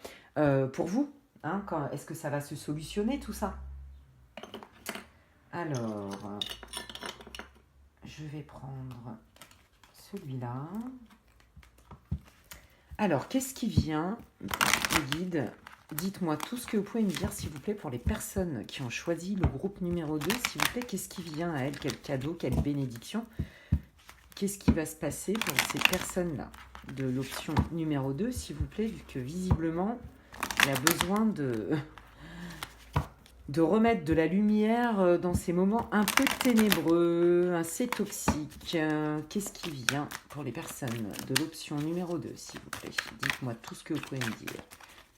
pour vous. Hein, est-ce que ça va se solutionner tout ça? Alors, je vais prendre celui-là. Alors, qu'est-ce qui vient, les guides? Dites-moi tout ce que vous pouvez me dire, s'il vous plaît, pour les personnes qui ont choisi le groupe numéro 2. S'il vous plaît, qu'est-ce qui vient à elles? Quel cadeau, quelle bénédiction? Qu'est-ce qui va se passer pour ces personnes-là de l'option numéro 2, s'il vous plaît, vu que visiblement, il y a besoin de remettre de la lumière dans ces moments un peu ténébreux, assez toxiques. Qu'est-ce qui vient pour les personnes de l'option numéro 2, s'il vous plaît? Dites-moi tout ce que vous pouvez me dire.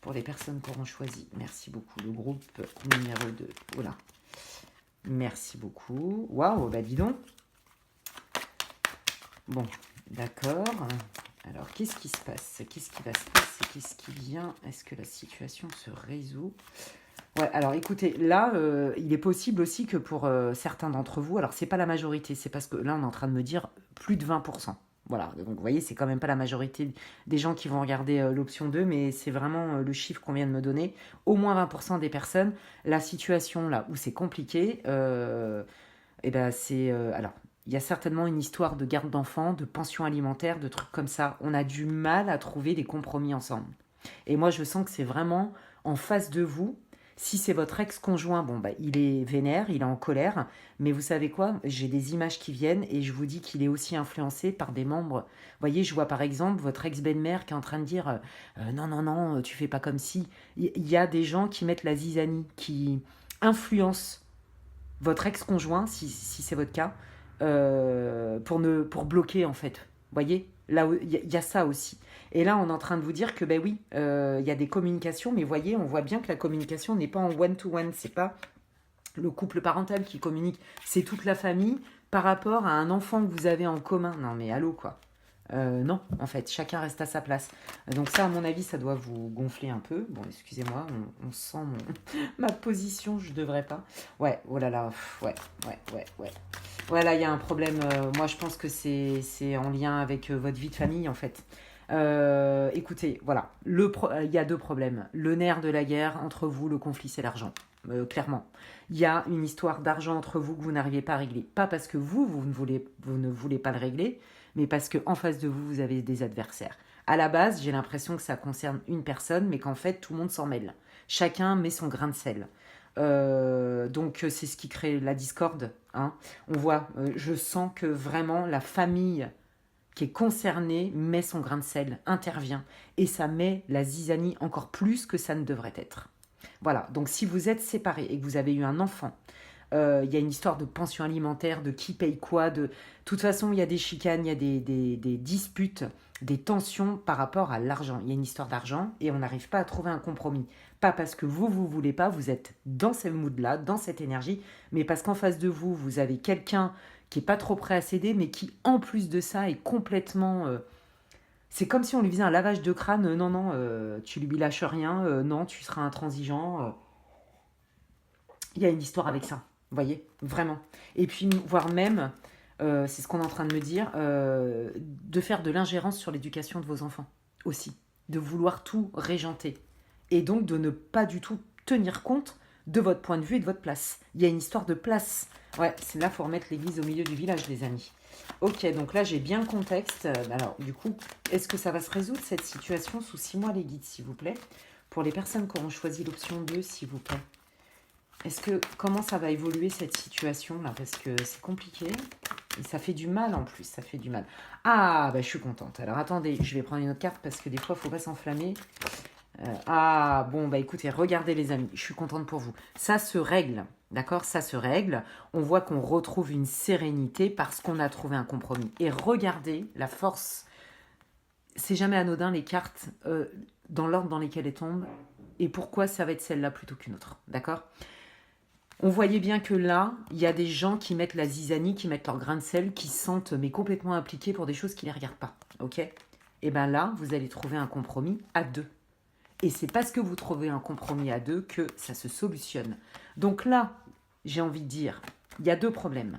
Pour les personnes qui auront choisi. Merci beaucoup. Le groupe numéro 2. Voilà. Merci beaucoup. Waouh, bah dis donc. Bon, d'accord. Alors, qu'est-ce qui se passe? Qu'est-ce qui va se passer? Qu'est-ce qui vient? Est-ce que la situation se résout? Ouais, alors écoutez, là, il est possible aussi que pour certains d'entre vous, alors c'est pas la majorité, c'est parce que là, on est en train de me dire plus de 20%. Voilà, donc vous voyez, c'est quand même pas la majorité des gens qui vont regarder l'option 2, mais c'est vraiment le chiffre qu'on vient de me donner. Au moins 20% des personnes, la situation là où c'est compliqué, et ben c'est... alors, il y a certainement une histoire de garde d'enfants, de pension alimentaire, de trucs comme ça. On a du mal à trouver des compromis ensemble. Et moi, je sens que c'est vraiment en face de vous. Si c'est votre ex-conjoint, bon, bah, il est vénère, il est en colère, mais vous savez quoi? J'ai des images qui viennent et je vous dis qu'il est aussi influencé par des membres. Vous voyez, je vois par exemple votre ex-belle-mère qui est en train de dire non, non, non, tu fais pas comme si. Il y a des gens qui mettent la zizanie, qui influencent votre ex-conjoint, si c'est votre cas, pour bloquer en fait. Vous voyez? Là, il y a ça aussi. Et là, on est en train de vous dire que, ben oui, il y a des communications, mais voyez, on voit bien que la communication n'est pas en one-to-one. C'est pas le couple parental qui communique, c'est toute la famille par rapport à un enfant que vous avez en commun. Non, mais allô, quoi. Non, en fait, chacun reste à sa place. Donc ça, à mon avis, ça doit vous gonfler un peu. Bon, excusez-moi, on sent ma position, je devrais pas. Ouais, oh là là, ouais. Voilà, il y a un problème. Moi, je pense que c'est en lien avec votre vie de famille, en fait. Écoutez, voilà, il y a deux problèmes. Le nerf de la guerre entre vous, le conflit, c'est l'argent. Clairement. Il y a une histoire d'argent entre vous que vous n'arrivez pas à régler. Pas parce que vous ne voulez pas le régler, mais parce qu'en face de vous, vous avez des adversaires. À la base, j'ai l'impression que ça concerne une personne, mais qu'en fait, tout le monde s'en mêle. Chacun met son grain de sel. Donc, c'est ce qui crée la discorde. Hein. On voit, je sens que vraiment la famille qui est concernée met son grain de sel, intervient. Et ça met la zizanie encore plus que ça ne devrait être. Voilà, donc si vous êtes séparés et que vous avez eu un enfant, il y a une histoire de pension alimentaire, de qui paye quoi, de toute façon, il y a des chicanes, il y a des disputes, des tensions par rapport à l'argent. Il y a une histoire d'argent et on n'arrive pas à trouver un compromis. Pas parce que vous voulez pas, vous êtes dans ce mood-là, dans cette énergie, mais parce qu'en face de vous, vous avez quelqu'un qui est pas trop prêt à céder, mais qui, en plus de ça, est complètement... c'est comme si on lui faisait un lavage de crâne. Non, non, tu lui lâches rien. Non, tu seras intransigeant. Il y a une histoire avec ça. Vous voyez? Vraiment. Et puis, voire même, c'est ce qu'on est en train de me dire, de faire de l'ingérence sur l'éducation de vos enfants aussi. De vouloir tout régenter. Et donc, de ne pas du tout tenir compte de votre point de vue et de votre place. Il y a une histoire de place. Ouais, c'est là, il faut remettre l'église au milieu du village, les amis. Ok, donc là, j'ai bien le contexte. Alors, du coup, est-ce que ça va se résoudre, cette situation, sous 6 mois, les guides, s'il vous plaît? Pour les personnes qui auront choisi l'option 2, s'il vous plaît. Comment ça va évoluer, cette situation-là? Parce que c'est compliqué. Et ça fait du mal, en plus. Ça fait du mal. Ah, bah, je suis contente. Alors, attendez, je vais prendre une autre carte, parce que des fois, il ne faut pas s'enflammer. Ah, bon, bah écoutez, regardez les amis, je suis contente pour vous. Ça se règle, d'accord? Ça se règle. On voit qu'on retrouve une sérénité parce qu'on a trouvé un compromis. Et regardez la force. C'est jamais anodin les cartes dans l'ordre dans lesquelles elles tombent. Et pourquoi ça va être celle-là plutôt qu'une autre, d'accord? On voyait bien que là, il y a des gens qui mettent la zizanie, qui mettent leur grain de sel, qui se sentent mais complètement impliqués pour des choses qui ne les regardent pas, ok? Et bien là, vous allez trouver un compromis à deux. Et c'est parce que vous trouvez un compromis à deux que ça se solutionne. Donc là, j'ai envie de dire, il y a deux problèmes.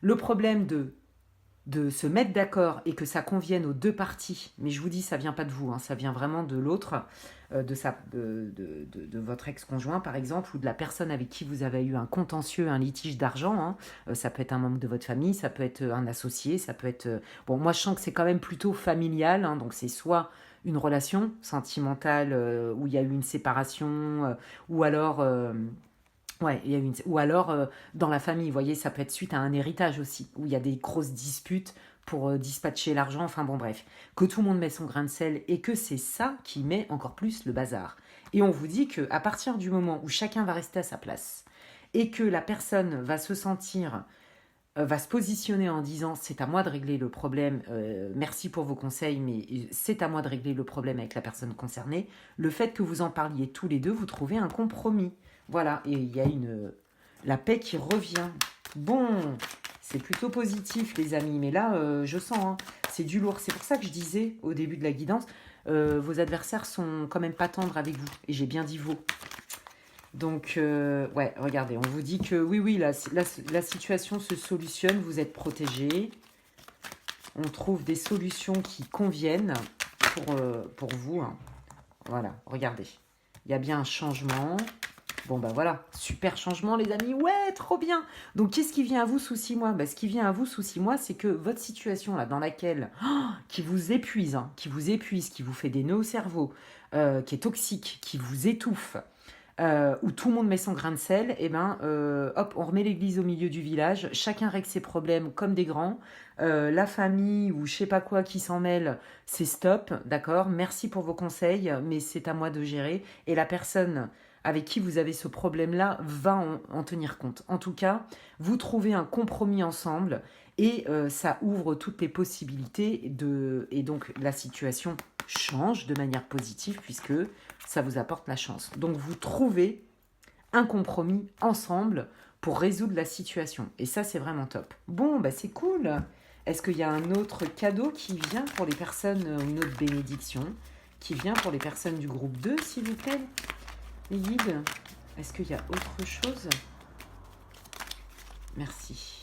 Le problème de se mettre d'accord et que ça convienne aux deux parties, mais je vous dis, ça vient pas de vous, hein, ça vient vraiment de l'autre, de votre ex-conjoint par exemple, ou de la personne avec qui vous avez eu un contentieux, un litige d'argent. Hein. Ça peut être un membre de votre famille, ça peut être un associé, ça peut être... Bon, moi je sens que c'est quand même plutôt familial, hein, donc c'est soit une relation sentimentale où il y a eu une séparation, ou alors... Ouais, il y a une... Ou alors dans la famille, vous voyez, ça peut être suite à un héritage aussi, où il y a des grosses disputes pour dispatcher l'argent, enfin bon bref, que tout le monde met son grain de sel et que c'est ça qui met encore plus le bazar. Et on vous dit que à partir du moment où chacun va rester à sa place et que la personne va se sentir, va se positionner en disant c'est à moi de régler le problème, merci pour vos conseils, mais c'est à moi de régler le problème avec la personne concernée, le fait que vous en parliez tous les deux, vous trouvez un compromis. Voilà, et il y a la paix qui revient. Bon, c'est plutôt positif, les amis, mais là, je sens, hein, c'est du lourd. C'est pour ça que je disais au début de la guidance, vos adversaires sont quand même pas tendres avec vous, et j'ai bien dit vous. Donc, ouais, regardez, on vous dit que oui, la situation se solutionne, vous êtes protégés, on trouve des solutions qui conviennent pour vous. Hein. Voilà, regardez, il y a bien un changement. Bon, ben voilà, super changement, les amis. Ouais, trop bien. Donc, qu'est-ce qui vient à vous sous 6 mois? Ce qui vient à vous sous 6 mois, c'est que votre situation, là, dans laquelle, qui vous épuise, hein, qui vous fait des nœuds au cerveau, qui est toxique, qui vous étouffe, où tout le monde met son grain de sel, et ben, hop, on remet l'église au milieu du village, chacun règle ses problèmes comme des grands, la famille ou je sais pas quoi qui s'en mêle, c'est stop, d'accord, merci pour vos conseils, mais c'est à moi de gérer, et la personne avec qui vous avez ce problème-là va en tenir compte. En tout cas, vous trouvez un compromis ensemble, et ça ouvre toutes les possibilités, et donc la situation change de manière positive, puisque ça vous apporte la chance. Donc vous trouvez un compromis ensemble pour résoudre la situation. Et ça, c'est vraiment top. Bon, bah c'est cool. Est-ce qu'il y a un autre cadeau qui vient pour les personnes, une autre bénédiction, qui vient pour les personnes du groupe 2, s'il vous plaît, les guides? Est-ce qu'il y a autre chose? Merci.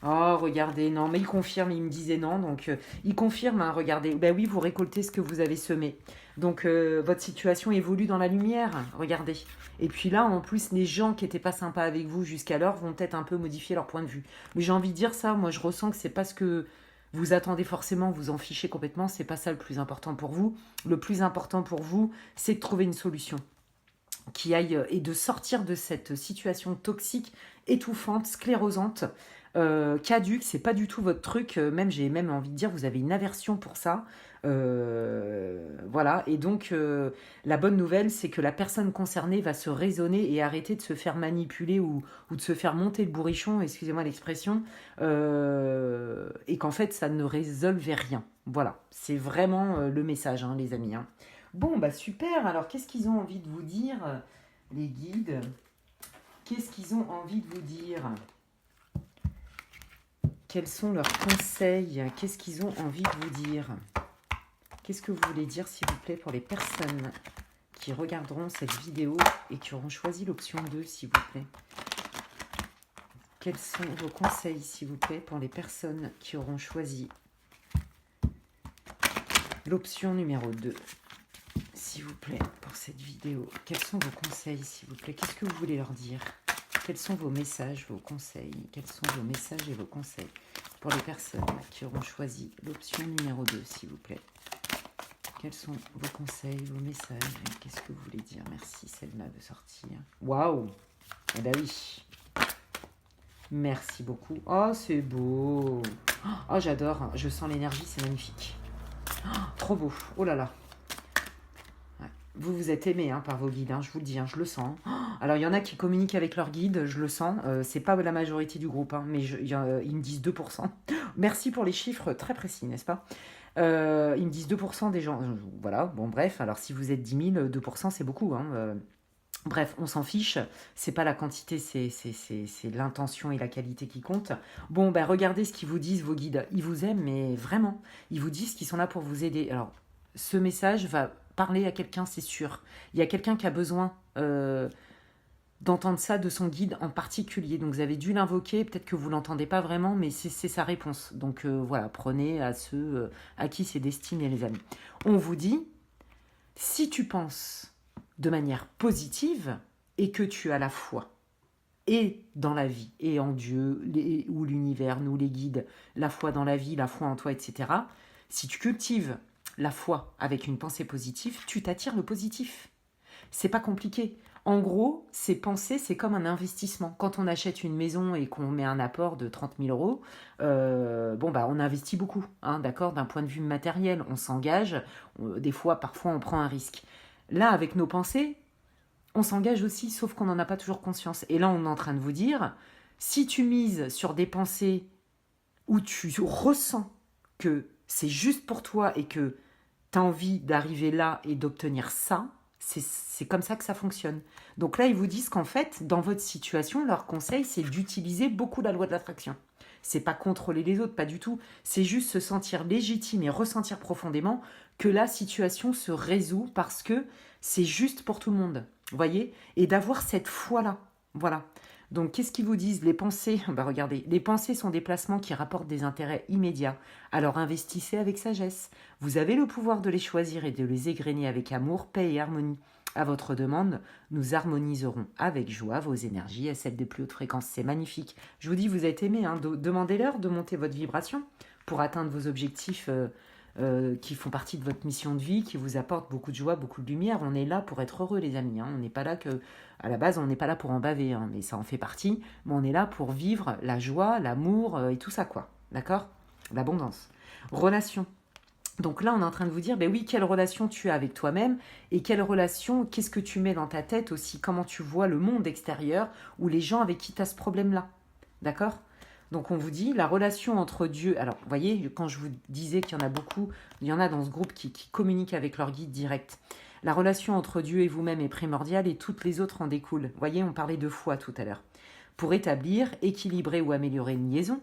Oh, regardez, non, mais il confirme, il me disait non, donc il confirme, hein, regardez, ben oui, vous récoltez ce que vous avez semé. Donc votre situation évolue dans la lumière, regardez. Et puis là, en plus, les gens qui n'étaient pas sympas avec vous jusqu'alors vont peut-être un peu modifier leur point de vue. Mais j'ai envie de dire ça, moi je ressens que c'est pas ce que vous attendez forcément, vous en fichez complètement, c'est pas ça le plus important pour vous. Le plus important pour vous, c'est de trouver une solution qui aille et de sortir de cette situation toxique, étouffante, sclérosante, caduque, c'est pas du tout votre truc, même j'ai même envie de dire vous avez une aversion pour ça, voilà, et donc la bonne nouvelle c'est que la personne concernée va se raisonner et arrêter de se faire manipuler ou de se faire monter le bourrichon, excusez-moi l'expression, et qu'en fait ça ne résolvait rien, voilà, c'est vraiment le message, hein, les amis, hein. Bon, bah super, alors qu'est-ce qu'ils ont envie de vous dire, les guides? Qu'est-ce qu'ils ont envie de vous dire? Quels sont leurs conseils? Qu'est-ce qu'ils ont envie de vous dire? Qu'est-ce que vous voulez dire, s'il vous plaît, pour les personnes qui regarderont cette vidéo et qui auront choisi l'option 2, s'il vous plaît? Quels sont vos conseils, s'il vous plaît, pour les personnes qui auront choisi l'option numéro 2? S'il vous plaît, pour cette vidéo, quels sont vos conseils, s'il vous plaît? Qu'est-ce que vous voulez leur dire? Quels sont vos messages, vos conseils? Quels sont vos messages et vos conseils pour les personnes qui auront choisi l'option numéro 2, s'il vous plaît? Quels sont vos conseils, vos messages? Qu'est-ce que vous voulez dire? Merci, Selma, de sortir. Waouh! Eh ben oui. Merci beaucoup. Oh, c'est beau. Oh, j'adore. Je sens l'énergie, c'est magnifique. Oh, trop beau. Oh là là. Vous êtes aimé hein, par vos guides, hein, je vous le dis, hein, je le sens. Alors, il y en a qui communiquent avec leurs guides, je le sens. C'est pas la majorité du groupe, hein, mais ils me disent 2%. Merci pour les chiffres très précis, n'est-ce pas? Ils me disent 2% des gens. Voilà, bon, bref. Alors, si vous êtes 10 000, 2%, c'est beaucoup. Hein. Bref, on s'en fiche. C'est pas la quantité, c'est l'intention et la qualité qui comptent. Bon, ben, regardez ce qu'ils vous disent, vos guides. Ils vous aiment, mais vraiment. Ils vous disent qu'ils sont là pour vous aider. Alors, ce message va parler à quelqu'un, c'est sûr. Il y a quelqu'un qui a besoin d'entendre ça de son guide en particulier. Donc, vous avez dû l'invoquer. Peut-être que vous l'entendez pas vraiment, mais c'est sa réponse. Donc, voilà, prenez à ceux à qui c'est destiné, les amis. On vous dit, si tu penses de manière positive et que tu as la foi, et dans la vie, et en Dieu, ou l'univers, nous les guides, la foi dans la vie, la foi en toi, etc. Si tu cultives la foi avec une pensée positive, tu t'attires le positif. C'est pas compliqué. En gros, ces pensées, c'est comme un investissement. Quand on achète une maison et qu'on met un apport de 30 000 euros, bon, bah, on investit beaucoup, hein, d'accord. D'un point de vue matériel, on s'engage. Des fois, parfois, on prend un risque. Là, avec nos pensées, on s'engage aussi, sauf qu'on n'en a pas toujours conscience. Et là, on est en train de vous dire, si tu mises sur des pensées où tu ressens que c'est juste pour toi et que tu as envie d'arriver là et d'obtenir ça, c'est comme ça que ça fonctionne. Donc là, ils vous disent qu'en fait, dans votre situation, leur conseil, c'est d'utiliser beaucoup la loi de l'attraction. C'est pas contrôler les autres, pas du tout. C'est juste se sentir légitime et ressentir profondément que la situation se résout parce que c'est juste pour tout le monde. Vous voyez? Et d'avoir cette foi-là. Voilà. Donc, qu'est-ce qu'ils vous disent? Les pensées, bah regardez, les pensées sont des placements qui rapportent des intérêts immédiats. Alors, investissez avec sagesse. Vous avez le pouvoir de les choisir et de les égrener avec amour, paix et harmonie. À votre demande, nous harmoniserons avec joie vos énergies à celles des plus hautes fréquences. C'est magnifique. Je vous dis, vous êtes aimé. Hein. Demandez-leur de monter votre vibration pour atteindre vos objectifs qui font partie de votre mission de vie, qui vous apportent beaucoup de joie, beaucoup de lumière. On est là pour être heureux, les amis. Hein. On n'est pas là que... À la base, on n'est pas là pour en baver, hein, mais ça en fait partie. Mais on est là pour vivre la joie, l'amour et tout ça, quoi. D'accord? L'abondance. Relation. Donc là, on est en train de vous dire, ben oui, quelle relation tu as avec toi-même et quelle relation, qu'est-ce que tu mets dans ta tête aussi, comment tu vois le monde extérieur ou les gens avec qui tu as ce problème-là. D'accord? Donc on vous dit, la relation entre Dieu... Alors, vous voyez, quand je vous disais qu'il y en a beaucoup, il y en a dans ce groupe qui communiquent avec leur guide direct. La relation entre Dieu et vous-même est primordiale et toutes les autres en découlent. Vous voyez, on parlait de foi tout à l'heure. Pour établir, équilibrer ou améliorer une liaison,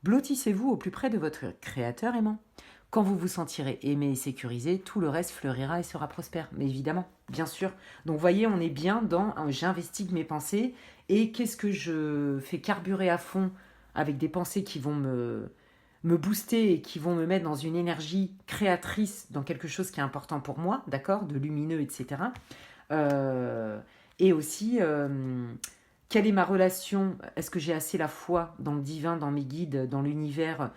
blottissez-vous au plus près de votre Créateur aimant. Quand vous vous sentirez aimé et sécurisé, tout le reste fleurira et sera prospère. Mais évidemment, bien sûr. Donc vous voyez, on est bien dans j'investigue mes pensées et qu'est-ce que je fais carburer à fond avec des pensées qui vont me booster et qui vont me mettre dans une énergie créatrice, dans quelque chose qui est important pour moi, d'accord, de lumineux, etc. Et aussi, quelle est ma relation? Est-ce que j'ai assez la foi dans le divin, dans mes guides, dans l'univers,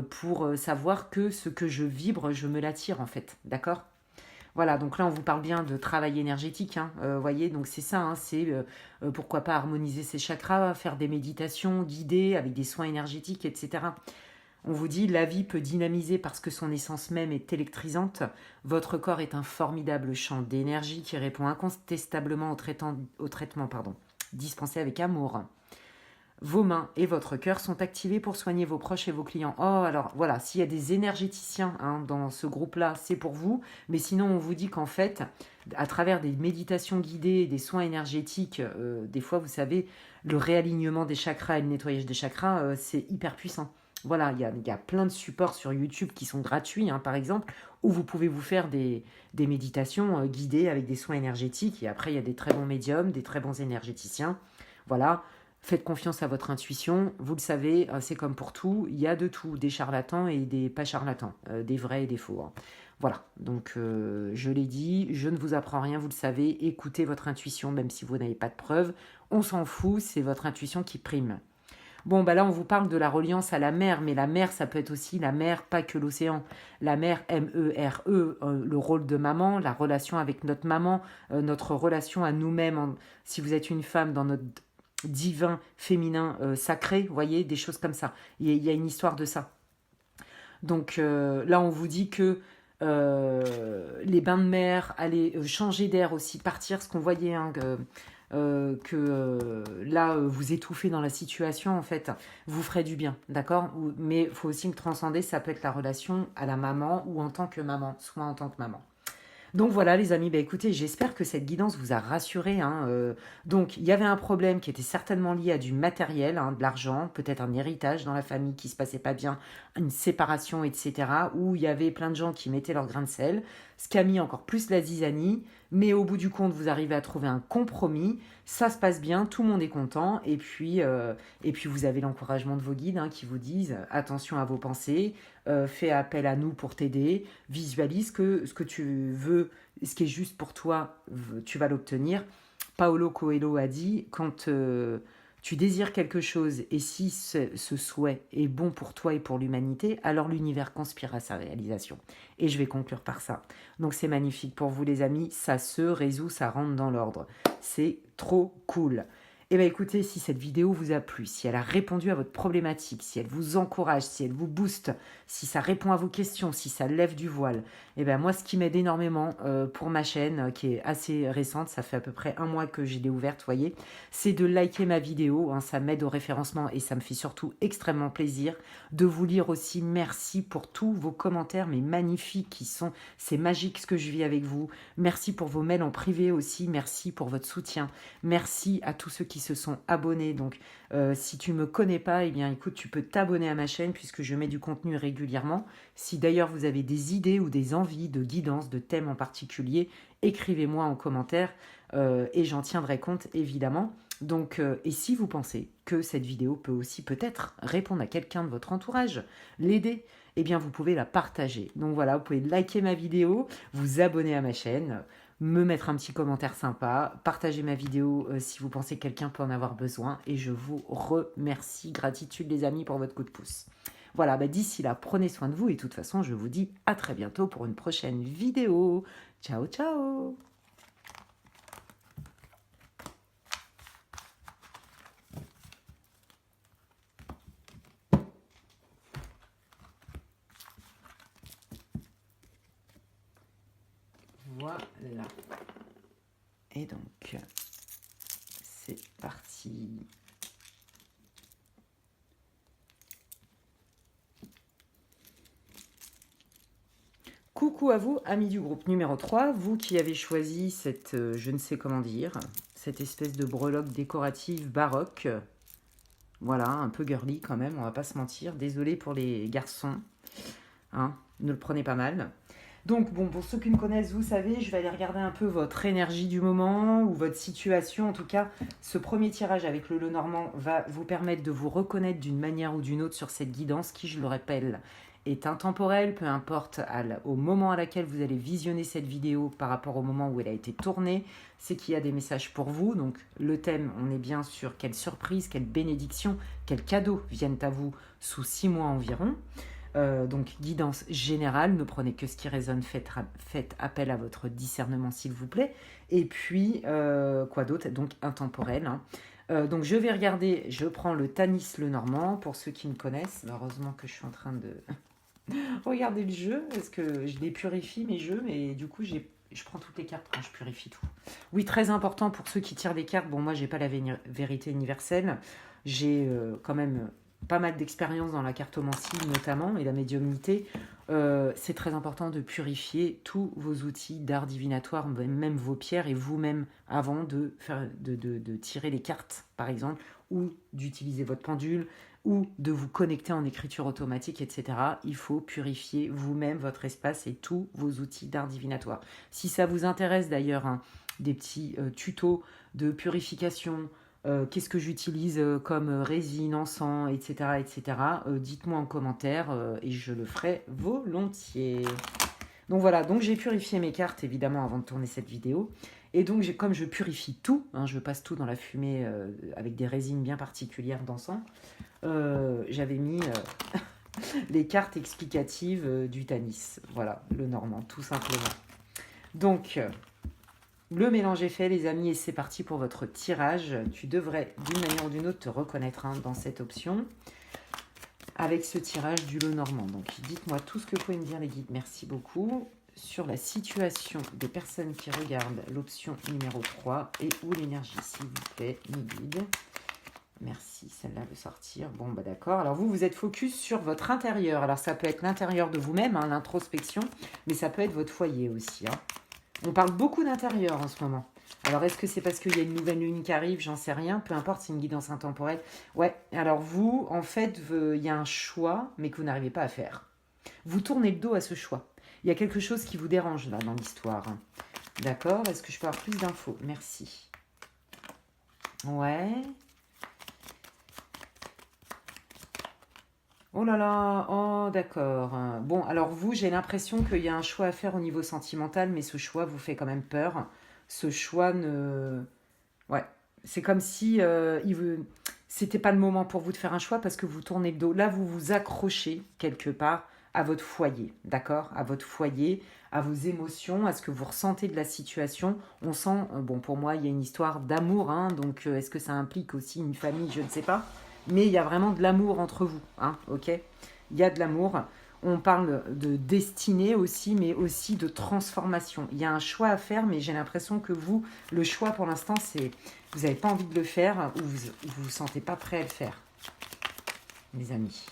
pour savoir que ce que je vibre, je me l'attire en fait, d'accord? Voilà, donc là on vous parle bien de travail énergétique, hein, voyez, donc c'est ça, hein, c'est pourquoi pas harmoniser ses chakras, faire des méditations guidées avec des soins énergétiques, etc. On vous dit, la vie peut dynamiser parce que son essence même est électrisante. Votre corps est un formidable champ d'énergie qui répond incontestablement au traitement dispensé avec amour. Vos mains et votre cœur sont activés pour soigner vos proches et vos clients. Oh, alors voilà, s'il y a des énergéticiens hein, dans ce groupe-là, c'est pour vous. Mais sinon, on vous dit qu'en fait, à travers des méditations guidées, des soins énergétiques, des fois, vous savez, le réalignement des chakras et le nettoyage des chakras, c'est hyper puissant. Voilà, il y a plein de supports sur YouTube qui sont gratuits, hein, par exemple, où vous pouvez vous faire des méditations guidées avec des soins énergétiques. Et après, il y a des très bons médiums, des très bons énergéticiens. Voilà, faites confiance à votre intuition. Vous le savez, c'est comme pour tout, il y a de tout, des charlatans et des pas charlatans, des vrais et des faux. Hein. Voilà, donc je l'ai dit, je ne vous apprends rien, vous le savez, écoutez votre intuition, même si vous n'avez pas de preuves. On s'en fout, c'est votre intuition qui prime. Bon, bah là, on vous parle de la reliance à la mer, mais la mer, ça peut être aussi la mer, pas que l'océan. La mer, M-E-R-E, le rôle de maman, la relation avec notre maman, notre relation à nous-mêmes, si vous êtes une femme, dans notre divin féminin sacré, vous voyez, des choses comme ça. Il y a une histoire de ça. Donc là, on vous dit que les bains de mer, aller changer d'air aussi, partir, ce qu'on voyait, hein, là, vous étouffez dans la situation, en fait, vous ferez du bien, d'accord? Mais il faut aussi le transcender, ça peut être la relation à la maman ou en tant que maman, soit en tant que maman. Donc voilà les amis, bah écoutez, j'espère que cette guidance vous a rassuré, hein. Donc il y avait un problème qui était certainement lié à du matériel, hein, de l'argent, peut-être un héritage dans la famille qui se passait pas bien, une séparation, etc. Où il y avait plein de gens qui mettaient leur grain de sel, ce qui a mis encore plus la zizanie. Mais au bout du compte, vous arrivez à trouver un compromis, ça se passe bien, tout le monde est content, et puis vous avez l'encouragement de vos guides, hein, qui vous disent attention à vos pensées, fais appel à nous pour t'aider, visualise que ce que tu veux, ce qui est juste pour toi, tu vas l'obtenir. Paolo Coelho a dit, quand tu désires quelque chose et si ce souhait est bon pour toi et pour l'humanité, alors l'univers conspire à sa réalisation. Et je vais conclure par ça. Donc c'est magnifique pour vous les amis, ça se résout, ça rentre dans l'ordre. C'est trop cool. Eh bien écoutez, si cette vidéo vous a plu, si elle a répondu à votre problématique, si elle vous encourage, si elle vous booste, si ça répond à vos questions, si ça lève du voile, eh bien moi ce qui m'aide énormément pour ma chaîne, qui est assez récente, ça fait à peu près 1 mois que je l'ai ouverte, vous voyez, c'est de liker ma vidéo, hein, ça m'aide au référencement et ça me fait surtout extrêmement plaisir de vous lire aussi. Merci pour tous vos commentaires, mais magnifiques qui sont, c'est magique ce que je vis avec vous. Merci pour vos mails en privé aussi, merci pour votre soutien. Merci à tous ceux qui se sont abonnés. Donc, si tu ne me connais pas, eh bien, écoute, tu peux t'abonner à ma chaîne puisque je mets du contenu régulièrement. Si d'ailleurs vous avez des idées ou des envies de guidance, de thèmes en particulier, écrivez-moi en commentaire et j'en tiendrai compte évidemment. Donc, et si vous pensez que cette vidéo peut aussi peut-être répondre à quelqu'un de votre entourage, l'aider, eh bien, vous pouvez la partager. Donc voilà, vous pouvez liker ma vidéo, vous abonner à ma chaîne, me mettre un petit commentaire sympa, partager ma vidéo si vous pensez que quelqu'un peut en avoir besoin. Et je vous remercie. Gratitude les amis pour votre coup de pouce. Voilà, bah d'ici là, prenez soin de vous. Et de toute façon, je vous dis à très bientôt pour une prochaine vidéo. Ciao, ciao! Voilà. Et donc, c'est parti. Coucou à vous, amis du groupe numéro 3, vous qui avez choisi cette, je ne sais comment dire, cette espèce de breloque décorative baroque. Voilà, un peu girly quand même, on va pas se mentir. Désolé pour les garçons, hein, ne le prenez pas mal. Donc, bon, pour ceux qui me connaissent, vous savez, je vais aller regarder un peu votre énergie du moment ou votre situation. En tout cas, ce premier tirage avec le Lenormand va vous permettre de vous reconnaître d'une manière ou d'une autre sur cette guidance qui, je le rappelle, est intemporelle, peu importe au moment à laquelle vous allez visionner cette vidéo par rapport au moment où elle a été tournée, c'est qu'il y a des messages pour vous. Donc, le thème, on est bien sûr quelle surprise, quelle bénédiction, quels cadeaux viennent à vous sous 6 mois environ. Donc, guidance générale, ne prenez que ce qui résonne, faites appel à votre discernement s'il vous plaît. Et puis, quoi d'autre? Donc, intemporel. Hein. Donc, je vais regarder, je prends le Tanis Lenormand, pour ceux qui me connaissent. Heureusement que je suis en train de regarder le jeu, parce que je les purifie, mes jeux, mais du coup, je prends toutes les cartes quand je purifie tout. Oui, très important pour ceux qui tirent des cartes. Bon, moi, j'ai pas la vérité universelle. J'ai quand même pas mal d'expérience dans la cartomancie notamment et la médiumnité. C'est très important de purifier tous vos outils d'art divinatoire, même vos pierres et vous-même avant de tirer les cartes, par exemple, ou d'utiliser votre pendule, ou de vous connecter en écriture automatique, etc. Il faut purifier vous-même votre espace et tous vos outils d'art divinatoire. Si ça vous intéresse d'ailleurs, hein, des petits tutos de purification, qu'est-ce que j'utilise comme résine, encens, etc. etc. Dites-moi en commentaire et je le ferai volontiers. Donc voilà, donc j'ai purifié mes cartes évidemment avant de tourner cette vidéo. Et donc comme je purifie tout, hein, je passe tout dans la fumée avec des résines bien particulières d'encens, j'avais mis les cartes explicatives du Tanis. Voilà, le Normand, tout simplement. Donc, le mélange est fait, les amis, et c'est parti pour votre tirage. Tu devrais, d'une manière ou d'une autre, te reconnaître, hein, dans cette option. avec ce tirage du lot normand. Donc, dites-moi tout ce que vous pouvez me dire, les guides. Merci beaucoup. Sur la situation des personnes qui regardent l'option numéro 3 et ou l'énergie, s'il vous plaît, mes guides. Merci, celle-là veut sortir. Bon, bah d'accord. Alors, vous êtes focus sur votre intérieur. Alors, ça peut être l'intérieur de vous-même, hein, l'introspection, mais ça peut être votre foyer aussi. Hein. On parle beaucoup d'intérieur en ce moment. Alors, est-ce que c'est parce qu'il y a une nouvelle lune qui arrive? J'en sais rien. Peu importe, c'est une guidance intemporelle. Ouais, alors vous, en fait, il y a un choix, mais que vous n'arrivez pas à faire. Vous tournez le dos à ce choix. Il y a quelque chose qui vous dérange, là, dans l'histoire. D'accord? Est-ce que je peux avoir plus d'infos? Merci. Ouais. Oh là là, oh d'accord. Bon, alors vous, j'ai l'impression qu'il y a un choix à faire au niveau sentimental, mais ce choix vous fait quand même peur. Ce choix ne... Ouais, c'est comme si c'était pas le moment pour vous de faire un choix parce que vous tournez le dos. Là, vous vous accrochez quelque part à votre foyer, d'accord? À votre foyer, à vos émotions, à ce que vous ressentez de la situation. On sent, bon, pour moi, il y a une histoire d'amour, hein, donc est-ce que ça implique aussi une famille? Je ne sais pas. Mais il y a vraiment de l'amour entre vous, hein, ok? Il y a de l'amour. On parle de destinée aussi, mais aussi de transformation. Il y a un choix à faire, mais j'ai l'impression que vous, le choix pour l'instant, c'est vous n'avez pas envie de le faire ou vous sentez pas prêt à le faire, les amis.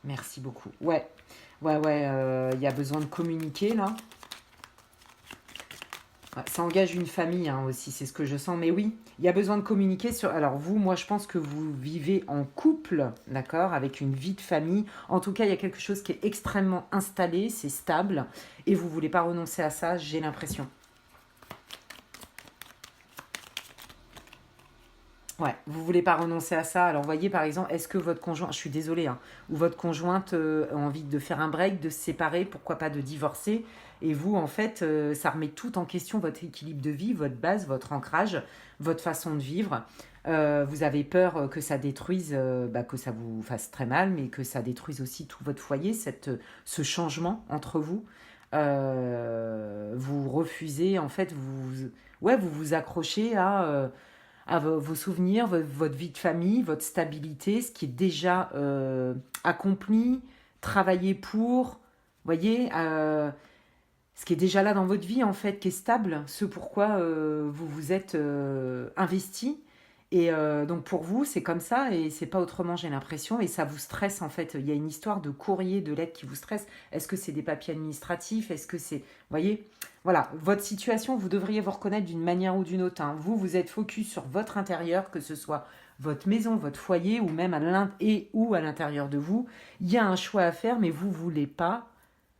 Merci beaucoup. Ouais, il y a besoin de communiquer là. Ouais, ça engage une famille hein, aussi, c'est ce que je sens. Mais oui, il y a besoin de communiquer sur... Alors vous, moi je pense que vous vivez en couple, d'accord, avec une vie de famille. En tout cas, il y a quelque chose qui est extrêmement installé, c'est stable. Et vous ne voulez pas renoncer à ça, j'ai l'impression. Ouais, vous voulez pas renoncer à ça. Alors, voyez, par exemple, est-ce que votre conjoint, je suis désolée, hein, ou votre conjointe a envie de faire un break, de se séparer, pourquoi pas de divorcer, et vous, en fait, ça remet tout en question, votre équilibre de vie, votre base, votre ancrage, votre façon de vivre. Vous avez peur que ça détruise, que ça vous fasse très mal, mais que ça détruise aussi tout votre foyer, ce changement entre vous. Vous refusez, en fait, vous vous accrochez à vos souvenirs, votre vie de famille, votre stabilité, ce qui est déjà accompli, travaillé pour, voyez, ce qui est déjà là dans votre vie en fait, qui est stable, ce pourquoi vous vous êtes investi. Et donc pour vous, c'est comme ça et c'est pas autrement, j'ai l'impression. Et ça vous stresse en fait. Il y a une histoire de courrier, de lettres qui vous stresse. Est-ce que c'est des papiers administratifs? Est-ce que c'est... Voyez, voilà, votre situation, vous devriez vous reconnaître d'une manière ou d'une autre. Hein. Vous, vous êtes focus sur votre intérieur, que ce soit votre maison, votre foyer ou même à l'intérieur de vous. Il y a un choix à faire, mais vous voulez pas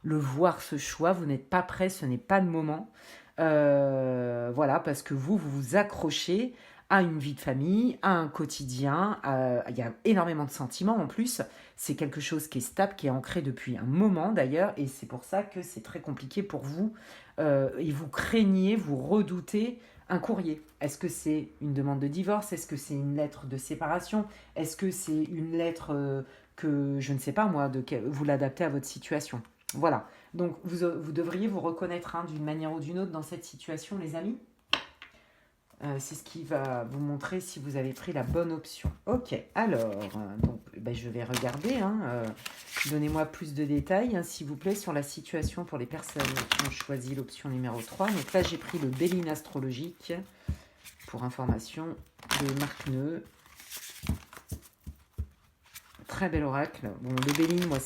le voir, ce choix. Vous n'êtes pas prêt, ce n'est pas le moment. Voilà, parce que vous vous accrochez à une vie de famille, à un quotidien. Il y a énormément de sentiments en plus. C'est quelque chose qui est stable, qui est ancré depuis un moment d'ailleurs, et c'est pour ça que c'est très compliqué pour vous. Et vous craignez, vous redoutez un courrier. Est-ce que c'est une demande de divorce? Est-ce que c'est une lettre de séparation? Est-ce que c'est une lettre que, je ne sais pas moi, vous l'adaptez à votre situation? Voilà. Donc, vous devriez vous reconnaître hein, d'une manière ou d'une autre dans cette situation, les amis. C'est ce qui va vous montrer si vous avez pris la bonne option. Ok, alors, donc, je vais regarder. Hein, donnez-moi plus de détails, hein, s'il vous plaît, sur la situation pour les personnes qui ont choisi l'option numéro 3. Donc là, j'ai pris le Béline astrologique pour information de Marc Neu. Très bel oracle. Bon, le Béline, moi,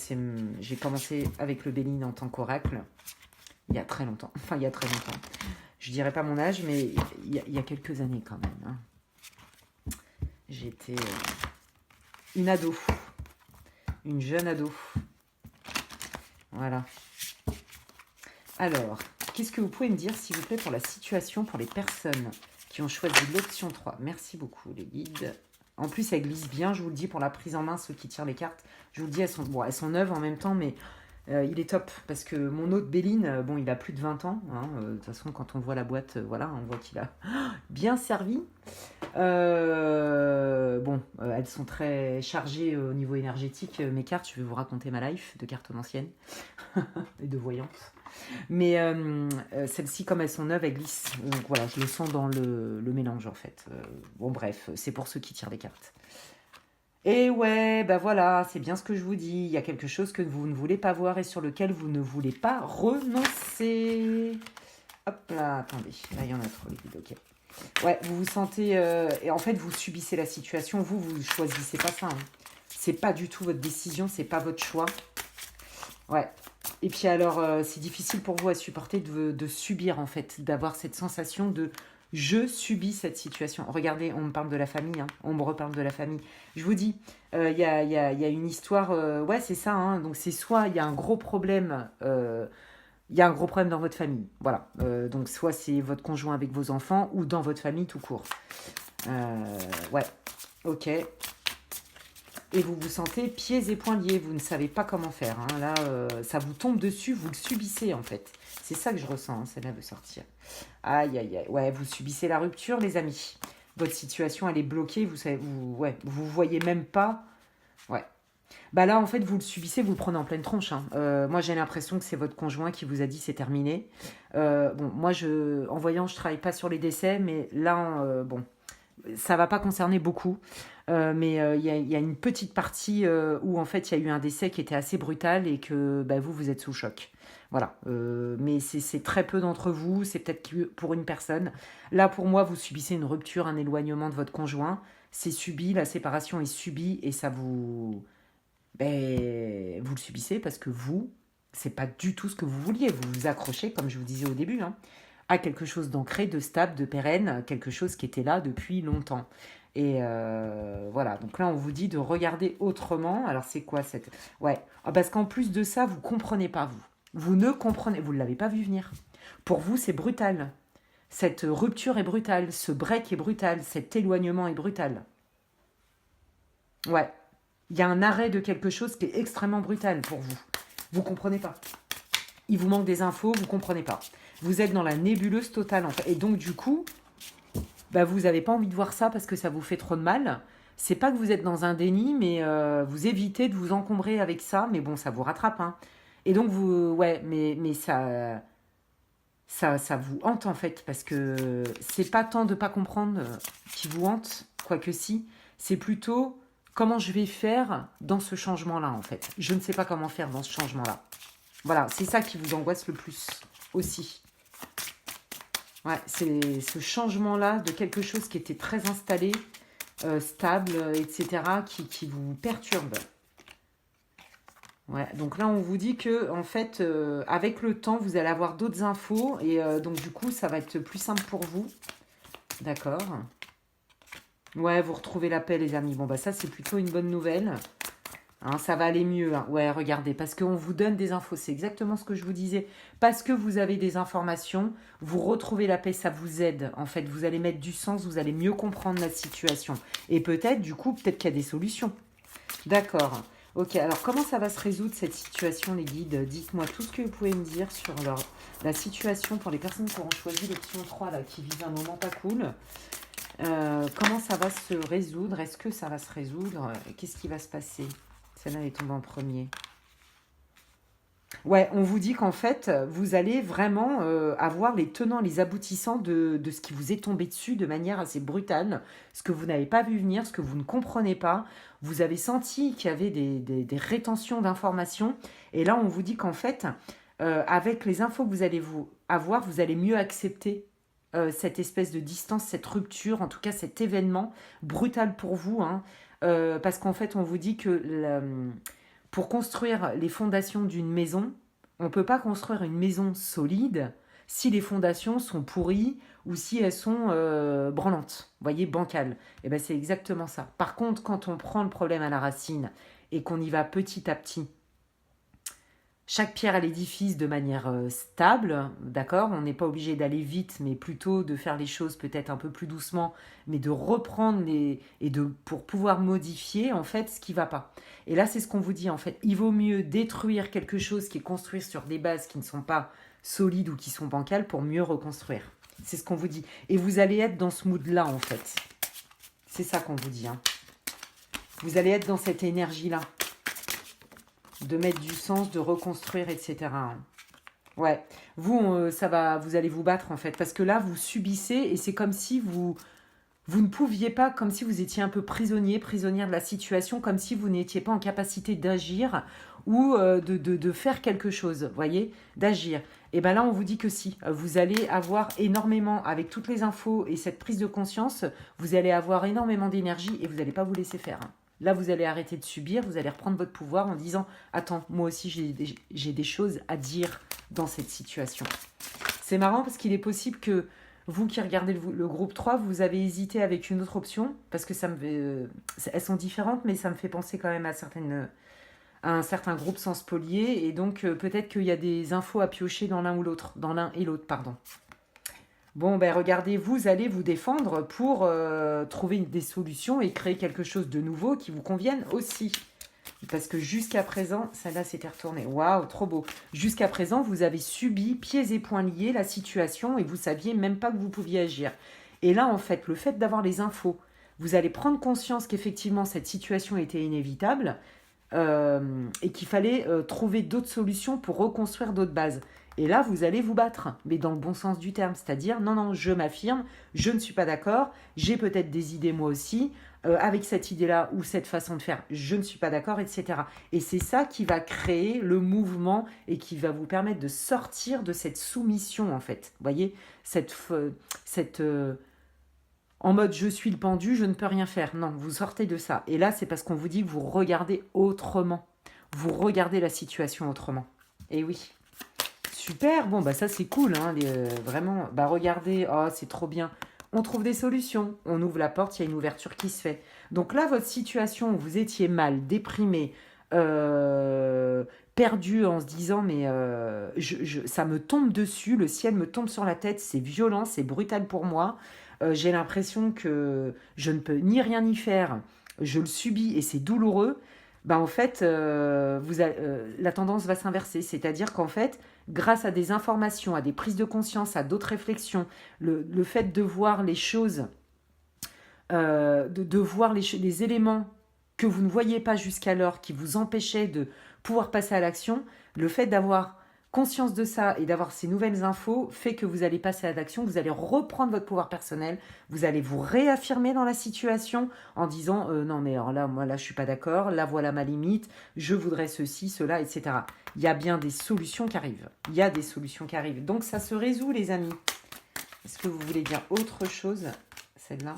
j'ai commencé avec le Béline en tant qu'oracle il y a très longtemps. Enfin, il y a très longtemps. Je dirais pas mon âge, mais il y a quelques années quand même. Hein. J'étais une ado, une jeune ado. Voilà. Alors, qu'est-ce que vous pouvez me dire, s'il vous plaît, pour la situation pour les personnes qui ont choisi l'option 3? Merci beaucoup, les guides. En plus, elles glissent bien, je vous le dis, pour la prise en main, ceux qui tirent les cartes. Je vous le dis, elles sont neuves en même temps, mais il est top. Parce que mon autre Béline, bon, il a plus de 20 ans. Hein, de toute façon, quand on voit la boîte, voilà, on voit qu'il a bien servi. Elles sont très chargées au niveau énergétique. Mes cartes, je vais vous raconter ma life de cartomancienne et de voyance. Mais celles-ci, comme elles sont neuves, elles glissent. Donc voilà, je le sens dans le mélange en fait. Bon bref, c'est pour ceux qui tirent les cartes. Et ouais, bah voilà, c'est bien ce que je vous dis. Il y a quelque chose que vous ne voulez pas voir et sur lequel vous ne voulez pas renoncer. Hop là, attendez, là il y en a trop les guides, ok. Ouais, vous vous sentez... et en fait, vous subissez la situation, vous choisissez pas ça, hein. C'est pas du tout votre décision, c'est pas votre choix. Ouais. Et puis alors, c'est difficile pour vous à supporter de subir, en fait, d'avoir cette sensation de je subis cette situation. Regardez, on me parle de la famille, hein, on me reparle de la famille. Je vous dis, il y a une histoire, ouais, c'est ça, hein, donc c'est soit il y a un gros problème, il y a un gros problème dans votre famille, voilà. Donc soit c'est votre conjoint avec vos enfants ou dans votre famille tout court. Ouais, ok. Et vous vous sentez pieds et poings liés, vous ne savez pas comment faire, hein. Là, ça vous tombe dessus, vous le subissez en fait. C'est ça que je ressens, hein, celle-là veut sortir. Aïe, aïe, aïe. Ouais, vous subissez la rupture, les amis. Votre situation, elle est bloquée, vous savez, ouais, vous voyez même pas. Ouais. Bah là, en fait, vous le subissez, vous le prenez en pleine tronche, hein. Moi, j'ai l'impression que c'est votre conjoint qui vous a dit c'est terminé. Bon, moi, en voyant, je travaille pas sur les décès, mais là, bon, ça va pas concerner beaucoup, mais il y a une petite partie où en fait il y a eu un décès qui était assez brutal et que bah, vous êtes sous choc. Voilà, mais c'est très peu d'entre vous, c'est peut-être que pour une personne. Là pour moi, vous subissez une rupture, un éloignement de votre conjoint. C'est subi, la séparation est subie et ça vous... Ben, vous le subissez parce que vous, c'est pas du tout ce que vous vouliez. Vous vous accrochez, comme je vous disais au début, hein, à quelque chose d'ancré, de stable, de pérenne, quelque chose qui était là depuis longtemps. Et voilà, donc là on vous dit de regarder autrement. Alors c'est quoi cette... Ouais, ah, parce qu'en plus de ça, vous comprenez pas, vous. Vous ne comprenez, vous ne l'avez pas vu venir. Pour vous, c'est brutal. Cette rupture est brutale, ce break est brutal, cet éloignement est brutal. Ouais, il y a un arrêt de quelque chose qui est extrêmement brutal pour vous. Vous comprenez pas. Il vous manque des infos, vous comprenez pas. Vous êtes dans la nébuleuse totale en fait. Et donc du coup, bah, vous n'avez pas envie de voir ça parce que ça vous fait trop de mal. C'est pas que vous êtes dans un déni, mais vous évitez de vous encombrer avec ça. Mais bon, ça vous rattrape, hein. Et donc vous, ouais, mais ça vous hante en fait parce que c'est pas tant de pas comprendre qui vous hante, quoique si, c'est plutôt comment je vais faire dans ce changement-là en fait. Je ne sais pas comment faire dans ce changement-là. Voilà, c'est ça qui vous angoisse le plus aussi. Ouais, c'est ce changement-là de quelque chose qui était très installé, stable, etc., qui vous perturbe. Ouais, donc là, on vous dit que, en fait, avec le temps, vous allez avoir d'autres infos et donc, du coup, ça va être plus simple pour vous. D'accord. Ouais, vous retrouvez la paix, les amis. Bon, bah, ça, c'est plutôt une bonne nouvelle. Hein, ça va aller mieux, hein. Ouais, regardez, parce qu'on vous donne des infos. C'est exactement ce que je vous disais. Parce que vous avez des informations, vous retrouvez la paix, ça vous aide. En fait, vous allez mettre du sens, vous allez mieux comprendre la situation. Et peut-être, du coup, peut-être qu'il y a des solutions. D'accord. Ok, alors comment ça va se résoudre cette situation, les guides? Dites-moi tout ce que vous pouvez me dire sur la situation pour les personnes qui auront choisi l'option 3, là, qui vivent un moment pas cool. Comment ça va se résoudre? Est-ce que ça va se résoudre? Qu'est-ce qui va se passer? Celle-là, elle est tombée en premier. Ouais, on vous dit qu'en fait, vous allez vraiment avoir les tenants, les aboutissants de ce qui vous est tombé dessus de manière assez brutale, ce que vous n'avez pas vu venir, ce que vous ne comprenez pas. Vous avez senti qu'il y avait des rétentions d'informations. Et là, on vous dit qu'en fait, avec les infos que vous allez vous avoir, vous allez mieux accepter cette espèce de distance, cette rupture, en tout cas cet événement brutal pour vous, hein. Parce qu'en fait, on vous dit que pour construire les fondations d'une maison, on ne peut pas construire une maison solide si les fondations sont pourries ou si elles sont branlantes, vous voyez, bancales. Et bien c'est exactement ça. Par contre, quand on prend le problème à la racine et qu'on y va petit à petit, chaque pierre à l'édifice de manière stable, d'accord. On n'est pas obligé d'aller vite, mais plutôt de faire les choses peut-être un peu plus doucement, mais de reprendre pour pouvoir modifier en fait ce qui va pas. Et là, c'est ce qu'on vous dit en fait. Il vaut mieux détruire quelque chose qui est construit sur des bases qui ne sont pas solides ou qui sont bancales pour mieux reconstruire. C'est ce qu'on vous dit. Et vous allez être dans ce mood-là en fait. C'est ça qu'on vous dit, hein. Vous allez être dans cette énergie-là. De mettre du sens, de reconstruire, etc. Ouais, vous, vous allez vous battre en fait, parce que là, vous subissez et c'est comme si vous ne pouviez pas, comme si vous étiez un peu prisonnière de la situation, comme si vous n'étiez pas en capacité d'agir ou de faire quelque chose, voyez, d'agir. Et bien là, on vous dit que si, vous allez avoir énormément, avec toutes les infos et cette prise de conscience, vous allez avoir énormément d'énergie et vous n'allez pas vous laisser faire. Là, vous allez arrêter de subir, vous allez reprendre votre pouvoir en disant « Attends, moi aussi, j'ai des choses à dire dans cette situation. » C'est marrant parce qu'il est possible que vous qui regardez le groupe 3, vous avez hésité avec une autre option, parce que elles sont différentes, mais ça me fait penser quand même à un certain groupe sans spolier, et donc peut-être qu'il y a des infos à piocher dans l'un ou l'autre, dans l'un et l'autre, pardon. Bon, ben regardez, vous allez vous défendre pour trouver des solutions et créer quelque chose de nouveau qui vous convienne aussi. Parce que jusqu'à présent, celle-là s'était retournée. Waouh, trop beau. Jusqu'à présent, vous avez subi, pieds et poings liés, la situation et vous saviez même pas que vous pouviez agir. Et là, en fait, le fait d'avoir les infos, vous allez prendre conscience qu'effectivement, cette situation était inévitable et qu'il fallait trouver d'autres solutions pour reconstruire d'autres bases. Et là, vous allez vous battre, mais dans le bon sens du terme. C'est-à-dire, non, non, je m'affirme, je ne suis pas d'accord, j'ai peut-être des idées moi aussi, avec cette idée-là ou cette façon de faire, je ne suis pas d'accord, etc. Et c'est ça qui va créer le mouvement et qui va vous permettre de sortir de cette soumission, en fait. Vous voyez, en mode je suis le pendu, je ne peux rien faire. Non, vous sortez de ça. Et là, c'est parce qu'on vous dit que vous regardez autrement. Vous regardez la situation autrement. Et oui. Super, bon, bah ça c'est cool, hein, vraiment. Bah regardez, oh, c'est trop bien. On trouve des solutions, on ouvre la porte, il y a une ouverture qui se fait. Donc là, votre situation où vous étiez mal, déprimé, perdu en se disant, mais ça me tombe dessus, le ciel me tombe sur la tête, c'est violent, c'est brutal pour moi. J'ai l'impression que je ne peux ni rien y faire, je le subis et c'est douloureux. Bah en fait, la tendance va s'inverser. C'est-à-dire qu'en fait, grâce à des informations, à des prises de conscience, à d'autres réflexions, le fait de voir les choses, de voir les éléments que vous ne voyiez pas jusqu'alors, qui vous empêchaient de pouvoir passer à l'action, le fait d'avoir conscience de ça et d'avoir ces nouvelles infos fait que vous allez passer à l'action, vous allez reprendre votre pouvoir personnel, vous allez vous réaffirmer dans la situation en disant non mais alors là, moi là je suis pas d'accord, là voilà ma limite, je voudrais ceci, cela, etc. Il y a bien des solutions qui arrivent. Il y a des solutions qui arrivent. Donc ça se résout les amis. Est-ce que vous voulez dire autre chose, celle-là ?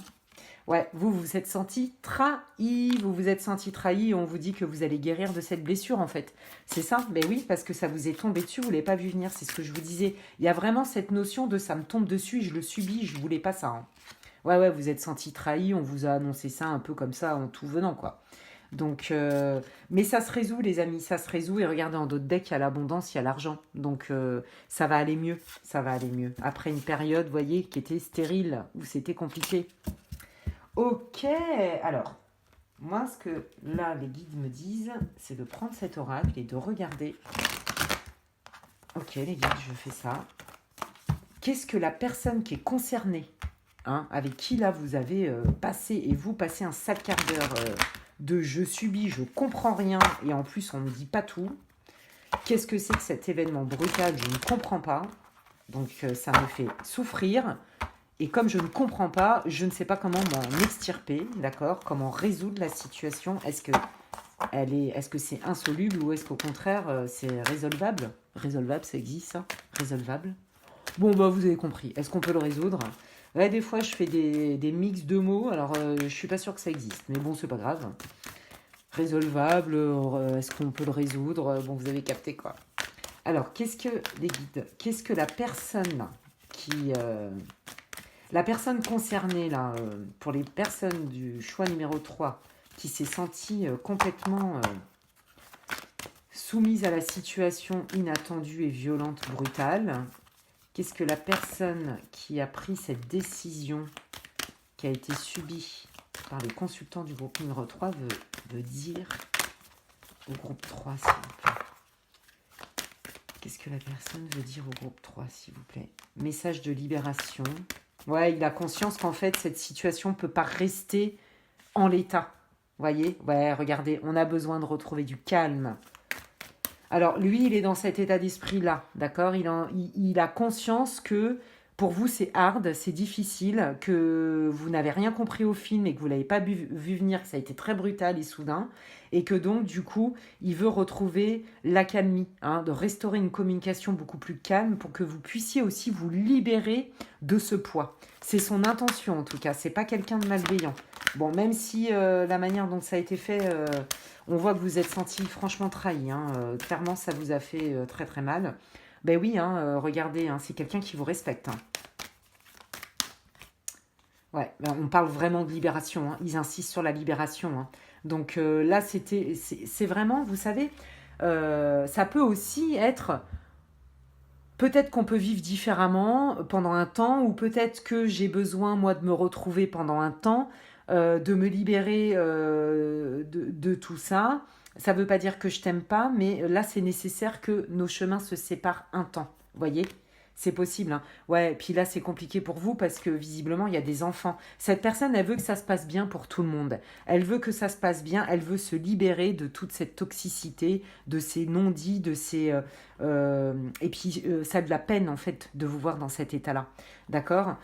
Ouais, vous vous êtes senti trahi, vous vous êtes senti trahi et on vous dit que vous allez guérir de cette blessure en fait. C'est ça? Ben oui, parce que ça vous est tombé dessus, vous ne l'avez pas vu venir, c'est ce que je vous disais. Il y a vraiment cette notion de ça me tombe dessus, je le subis, je ne voulais pas ça. Hein. Ouais, vous êtes senti trahi, on vous a annoncé ça un peu comme ça en tout venant quoi. Donc, mais ça se résout les amis, ça se résout et regardez en d'autres decks, il y a l'abondance, il y a l'argent. Donc ça va aller mieux, ça va aller mieux. Après une période, vous voyez, qui était stérile, où c'était compliqué. Ok, alors, moi, ce que là, les guides me disent, c'est de prendre cet oracle et de regarder. Ok, les guides, je fais ça. Qu'est-ce que la personne qui est concernée, hein, avec qui là vous avez passé, et vous passez un sale quart d'heure de je subis, je comprends rien, et en plus on ne dit pas tout. Qu'est-ce que c'est que cet événement brutal? Je ne comprends pas. Donc ça me fait souffrir. Et comme je ne comprends pas, je ne sais pas comment m'en extirper, d'accord? Comment résoudre la situation? Est-ce que c'est insoluble ou est-ce qu'au contraire c'est résolvable? Résolvable, ça existe ça? Résolvable? Bon bah vous avez compris. Est-ce qu'on peut le résoudre? Ouais, des fois je fais des mix de mots, alors je suis pas sûre que ça existe, mais bon c'est pas grave. Résolvable, est-ce qu'on peut le résoudre? Bon vous avez capté quoi. Alors qu'est-ce que les guides? Qu'est-ce que la personne qui... La personne concernée, là, pour les personnes du choix numéro 3, qui s'est sentie complètement soumise à la situation inattendue et violente, brutale, qu'est-ce que la personne qui a pris cette décision, qui a été subie par les consultants du groupe numéro 3, veut dire au groupe 3, s'il vous plaît? Qu'est-ce que la personne veut dire au groupe 3, s'il vous plaît? Message de libération. Ouais, il a conscience qu'en fait, cette situation ne peut pas rester en l'état. Vous voyez? Ouais, regardez, on a besoin de retrouver du calme. Alors, lui, il est dans cet état d'esprit-là, d'accord? Il a conscience que Pour vous, c'est hard, c'est difficile, que vous n'avez rien compris au film et que vous ne l'avez pas vu venir, que ça a été très brutal et soudain, et que donc, du coup, il veut retrouver l'accalmie, hein, de restaurer une communication beaucoup plus calme pour que vous puissiez aussi vous libérer de ce poids. C'est son intention, en tout cas, c'est pas quelqu'un de malveillant. Bon, même si la manière dont ça a été fait, on voit que vous êtes senti franchement trahi, hein, clairement, ça vous a fait très très mal. Ben oui, hein, regardez, hein, c'est quelqu'un qui vous respecte, hein. Ouais, ben on parle vraiment de libération, hein. Ils insistent sur la libération, hein. Donc là, c'est vraiment, vous savez, ça peut aussi être, peut-être qu'on peut vivre différemment pendant un temps, ou peut-être que j'ai besoin, moi, de me retrouver pendant un temps, de me libérer de tout ça. Ça ne veut pas dire que je t'aime pas, mais là, c'est nécessaire que nos chemins se séparent un temps. Vous voyez? C'est possible, hein. Ouais, puis là, c'est compliqué pour vous parce que visiblement, il y a des enfants. Cette personne, elle veut que ça se passe bien pour tout le monde. Elle veut que ça se passe bien, elle veut se libérer de toute cette toxicité, de ces non-dits, de ces... et puis, ça a de la peine, en fait, de vous voir dans cet état-là. D'accord?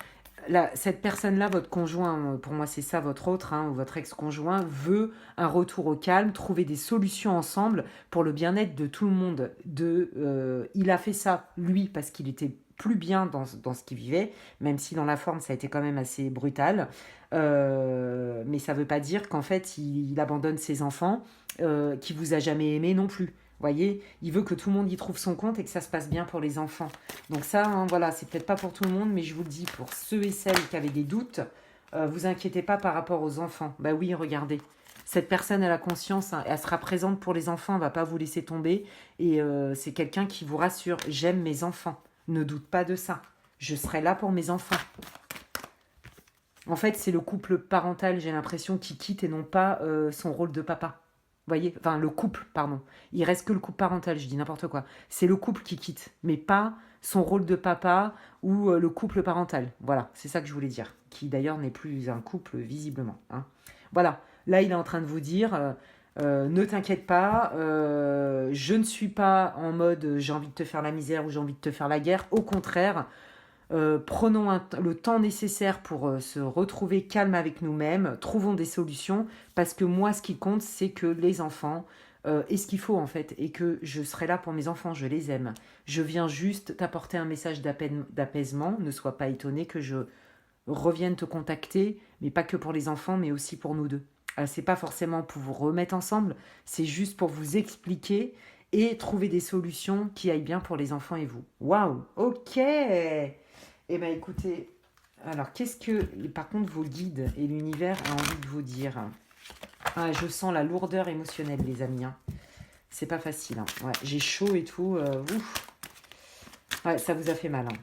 Là, cette personne-là, votre conjoint, pour moi c'est ça, votre autre, hein, ou votre ex-conjoint, veut un retour au calme, trouver des solutions ensemble pour le bien-être de tout le monde. Il a fait ça, lui, parce qu'il était plus bien dans ce qu'il vivait, même si dans la forme ça a été quand même assez brutal. Mais ça ne veut pas dire qu'en fait il abandonne ses enfants, qu'il vous a jamais aimé non plus. Voyez, il veut que tout le monde y trouve son compte et que ça se passe bien pour les enfants. Donc ça, hein, voilà, c'est peut-être pas pour tout le monde, mais je vous le dis, pour ceux et celles qui avaient des doutes, vous inquiétez pas par rapport aux enfants. Bah oui, regardez. Cette personne, elle a conscience, hein, elle sera présente pour les enfants, elle va pas vous laisser tomber. Et c'est quelqu'un qui vous rassure. J'aime mes enfants. Ne doute pas de ça. Je serai là pour mes enfants. En fait, c'est le couple parental, j'ai l'impression, qui quitte et non pas son rôle de papa. Vous voyez? Enfin, le couple, pardon. Il reste que le couple parental, je dis n'importe quoi. C'est le couple qui quitte, mais pas son rôle de papa ou le couple parental. Voilà, c'est ça que je voulais dire. Qui d'ailleurs n'est plus un couple, visiblement, hein. Voilà, là il est en train de vous dire, ne t'inquiète pas, je ne suis pas en mode j'ai envie de te faire la misère ou j'ai envie de te faire la guerre. Au contraire, prenons le temps nécessaire pour se retrouver calme avec nous-mêmes, trouvons des solutions, parce que moi, ce qui compte, c'est que les enfants aient ce qu'il faut, en fait, et que je serai là pour mes enfants, je les aime. Je viens juste t'apporter un message d'apaisement, ne sois pas étonné que je revienne te contacter, mais pas que pour les enfants, mais aussi pour nous deux. C'est pas forcément pour vous remettre ensemble, c'est juste pour vous expliquer et trouver des solutions qui aillent bien pour les enfants et vous. Waouh, ok. Eh bien, écoutez, alors, qu'est-ce que, par contre, vos guides et l'univers a envie de vous dire? Ah, je sens la lourdeur émotionnelle, les amis, hein. C'est pas facile, hein. Ouais, j'ai chaud et tout. Ouf. Ouais, ça vous a fait mal, hein.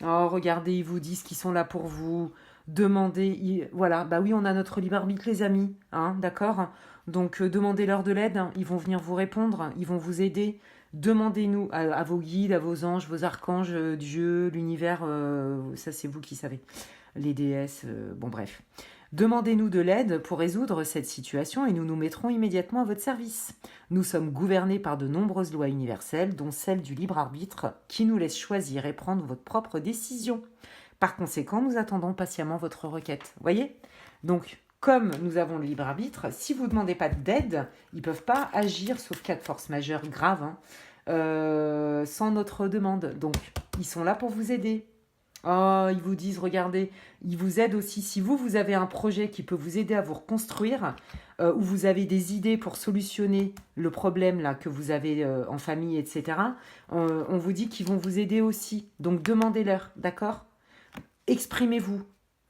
Oh, regardez, ils vous disent qu'ils sont là pour vous. Demandez. Voilà, bah oui, on a notre libre arbitre, les amis, hein, d'accord? Donc, demandez-leur de l'aide, hein. Ils vont venir vous répondre, ils vont vous aider. Demandez-nous à vos guides, à vos anges, vos archanges, Dieu, l'univers, ça c'est vous qui savez, les déesses, bon bref. Demandez-nous de l'aide pour résoudre cette situation et nous nous mettrons immédiatement à votre service. Nous sommes gouvernés par de nombreuses lois universelles, dont celle du libre arbitre, qui nous laisse choisir et prendre votre propre décision. Par conséquent, nous attendons patiemment votre requête. Voyez? Donc, comme nous avons le libre arbitre, si vous ne demandez pas d'aide, ils ne peuvent pas agir, sauf cas de force majeure grave, hein, sans notre demande. Donc, ils sont là pour vous aider. Oh, ils vous disent, regardez, ils vous aident aussi. Si vous avez un projet qui peut vous aider à vous reconstruire, ou vous avez des idées pour solutionner le problème là que vous avez en famille, etc., on vous dit qu'ils vont vous aider aussi. Donc, demandez-leur, d'accord? Exprimez-vous.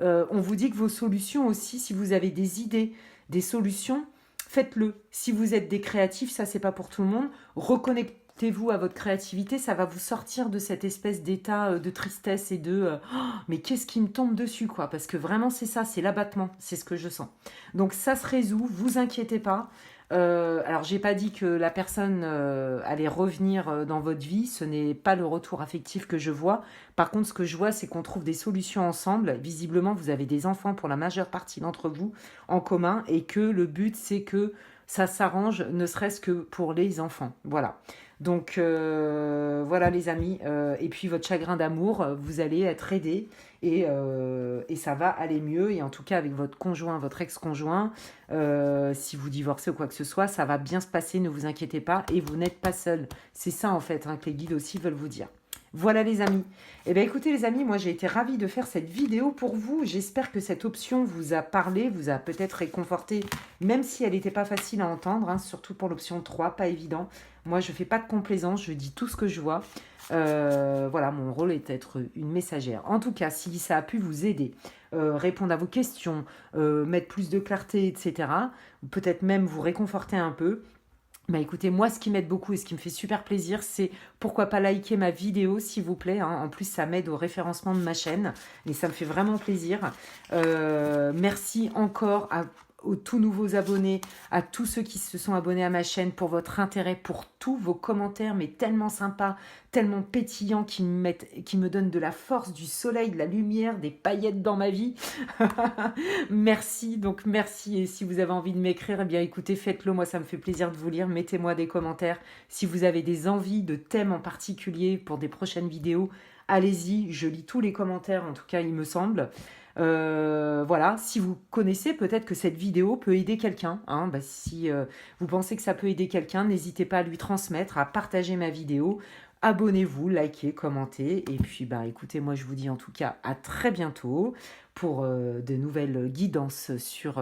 On vous dit que vos solutions aussi, si vous avez des idées, des solutions, faites-le. Si vous êtes des créatifs, ça c'est pas pour tout le monde. Reconnectez-vous à votre créativité, ça va vous sortir de cette espèce d'état de tristesse et de oh, mais qu'est-ce qui me tombe dessus quoi? Parce que vraiment c'est ça, c'est l'abattement, c'est ce que je sens. Donc ça se résout, vous inquiétez pas. Alors j'ai pas dit que la personne allait revenir dans votre vie, ce n'est pas le retour affectif que je vois. Par contre ce que je vois c'est qu'on trouve des solutions ensemble. Visiblement vous avez des enfants pour la majeure partie d'entre vous en commun et que le but c'est que ça s'arrange ne serait-ce que pour les enfants. Voilà. Donc voilà les amis, et puis votre chagrin d'amour, vous allez être aidés et ça va aller mieux. Et en tout cas avec votre conjoint, votre ex-conjoint, si vous divorcez ou quoi que ce soit, ça va bien se passer, ne vous inquiétez pas, et vous n'êtes pas seul. C'est ça en fait, hein, que les guides aussi veulent vous dire. Voilà les amis. Eh bien écoutez les amis, moi j'ai été ravie de faire cette vidéo pour vous. J'espère que cette option vous a parlé, vous a peut-être réconforté, même si elle n'était pas facile à entendre, hein, surtout pour l'option 3, pas évident. Moi je ne fais pas de complaisance, je dis tout ce que je vois. Voilà, mon rôle est d'être une messagère. En tout cas, si ça a pu vous aider, répondre à vos questions, mettre plus de clarté, etc., peut-être même vous réconforter un peu, bah écoutez, moi ce qui m'aide beaucoup et ce qui me fait super plaisir, c'est pourquoi pas liker ma vidéo s'il vous plaît, hein. En plus ça m'aide au référencement de ma chaîne et ça me fait vraiment plaisir. Merci encore aux tout nouveaux abonnés, à tous ceux qui se sont abonnés à ma chaîne pour votre intérêt, pour tous vos commentaires, mais tellement sympas, tellement pétillants, qui me donnent de la force, du soleil, de la lumière, des paillettes dans ma vie. Merci, donc merci. Et si vous avez envie de m'écrire, eh bien écoutez, faites-le. Moi, ça me fait plaisir de vous lire. Mettez-moi des commentaires. Si vous avez des envies de thèmes en particulier pour des prochaines vidéos, allez-y. Je lis tous les commentaires, en tout cas, il me semble. Voilà, si vous connaissez, peut-être que cette vidéo peut aider quelqu'un, hein. Bah, si vous pensez que ça peut aider quelqu'un, n'hésitez pas à lui transmettre, à partager ma vidéo. Abonnez-vous, likez, commentez. Et puis, bah, écoutez, moi, je vous dis en tout cas à très bientôt pour de nouvelles guidances sur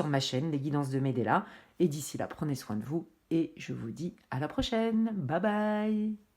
ma chaîne, les guidances de Medela. Et d'ici là, prenez soin de vous et je vous dis à la prochaine. Bye bye!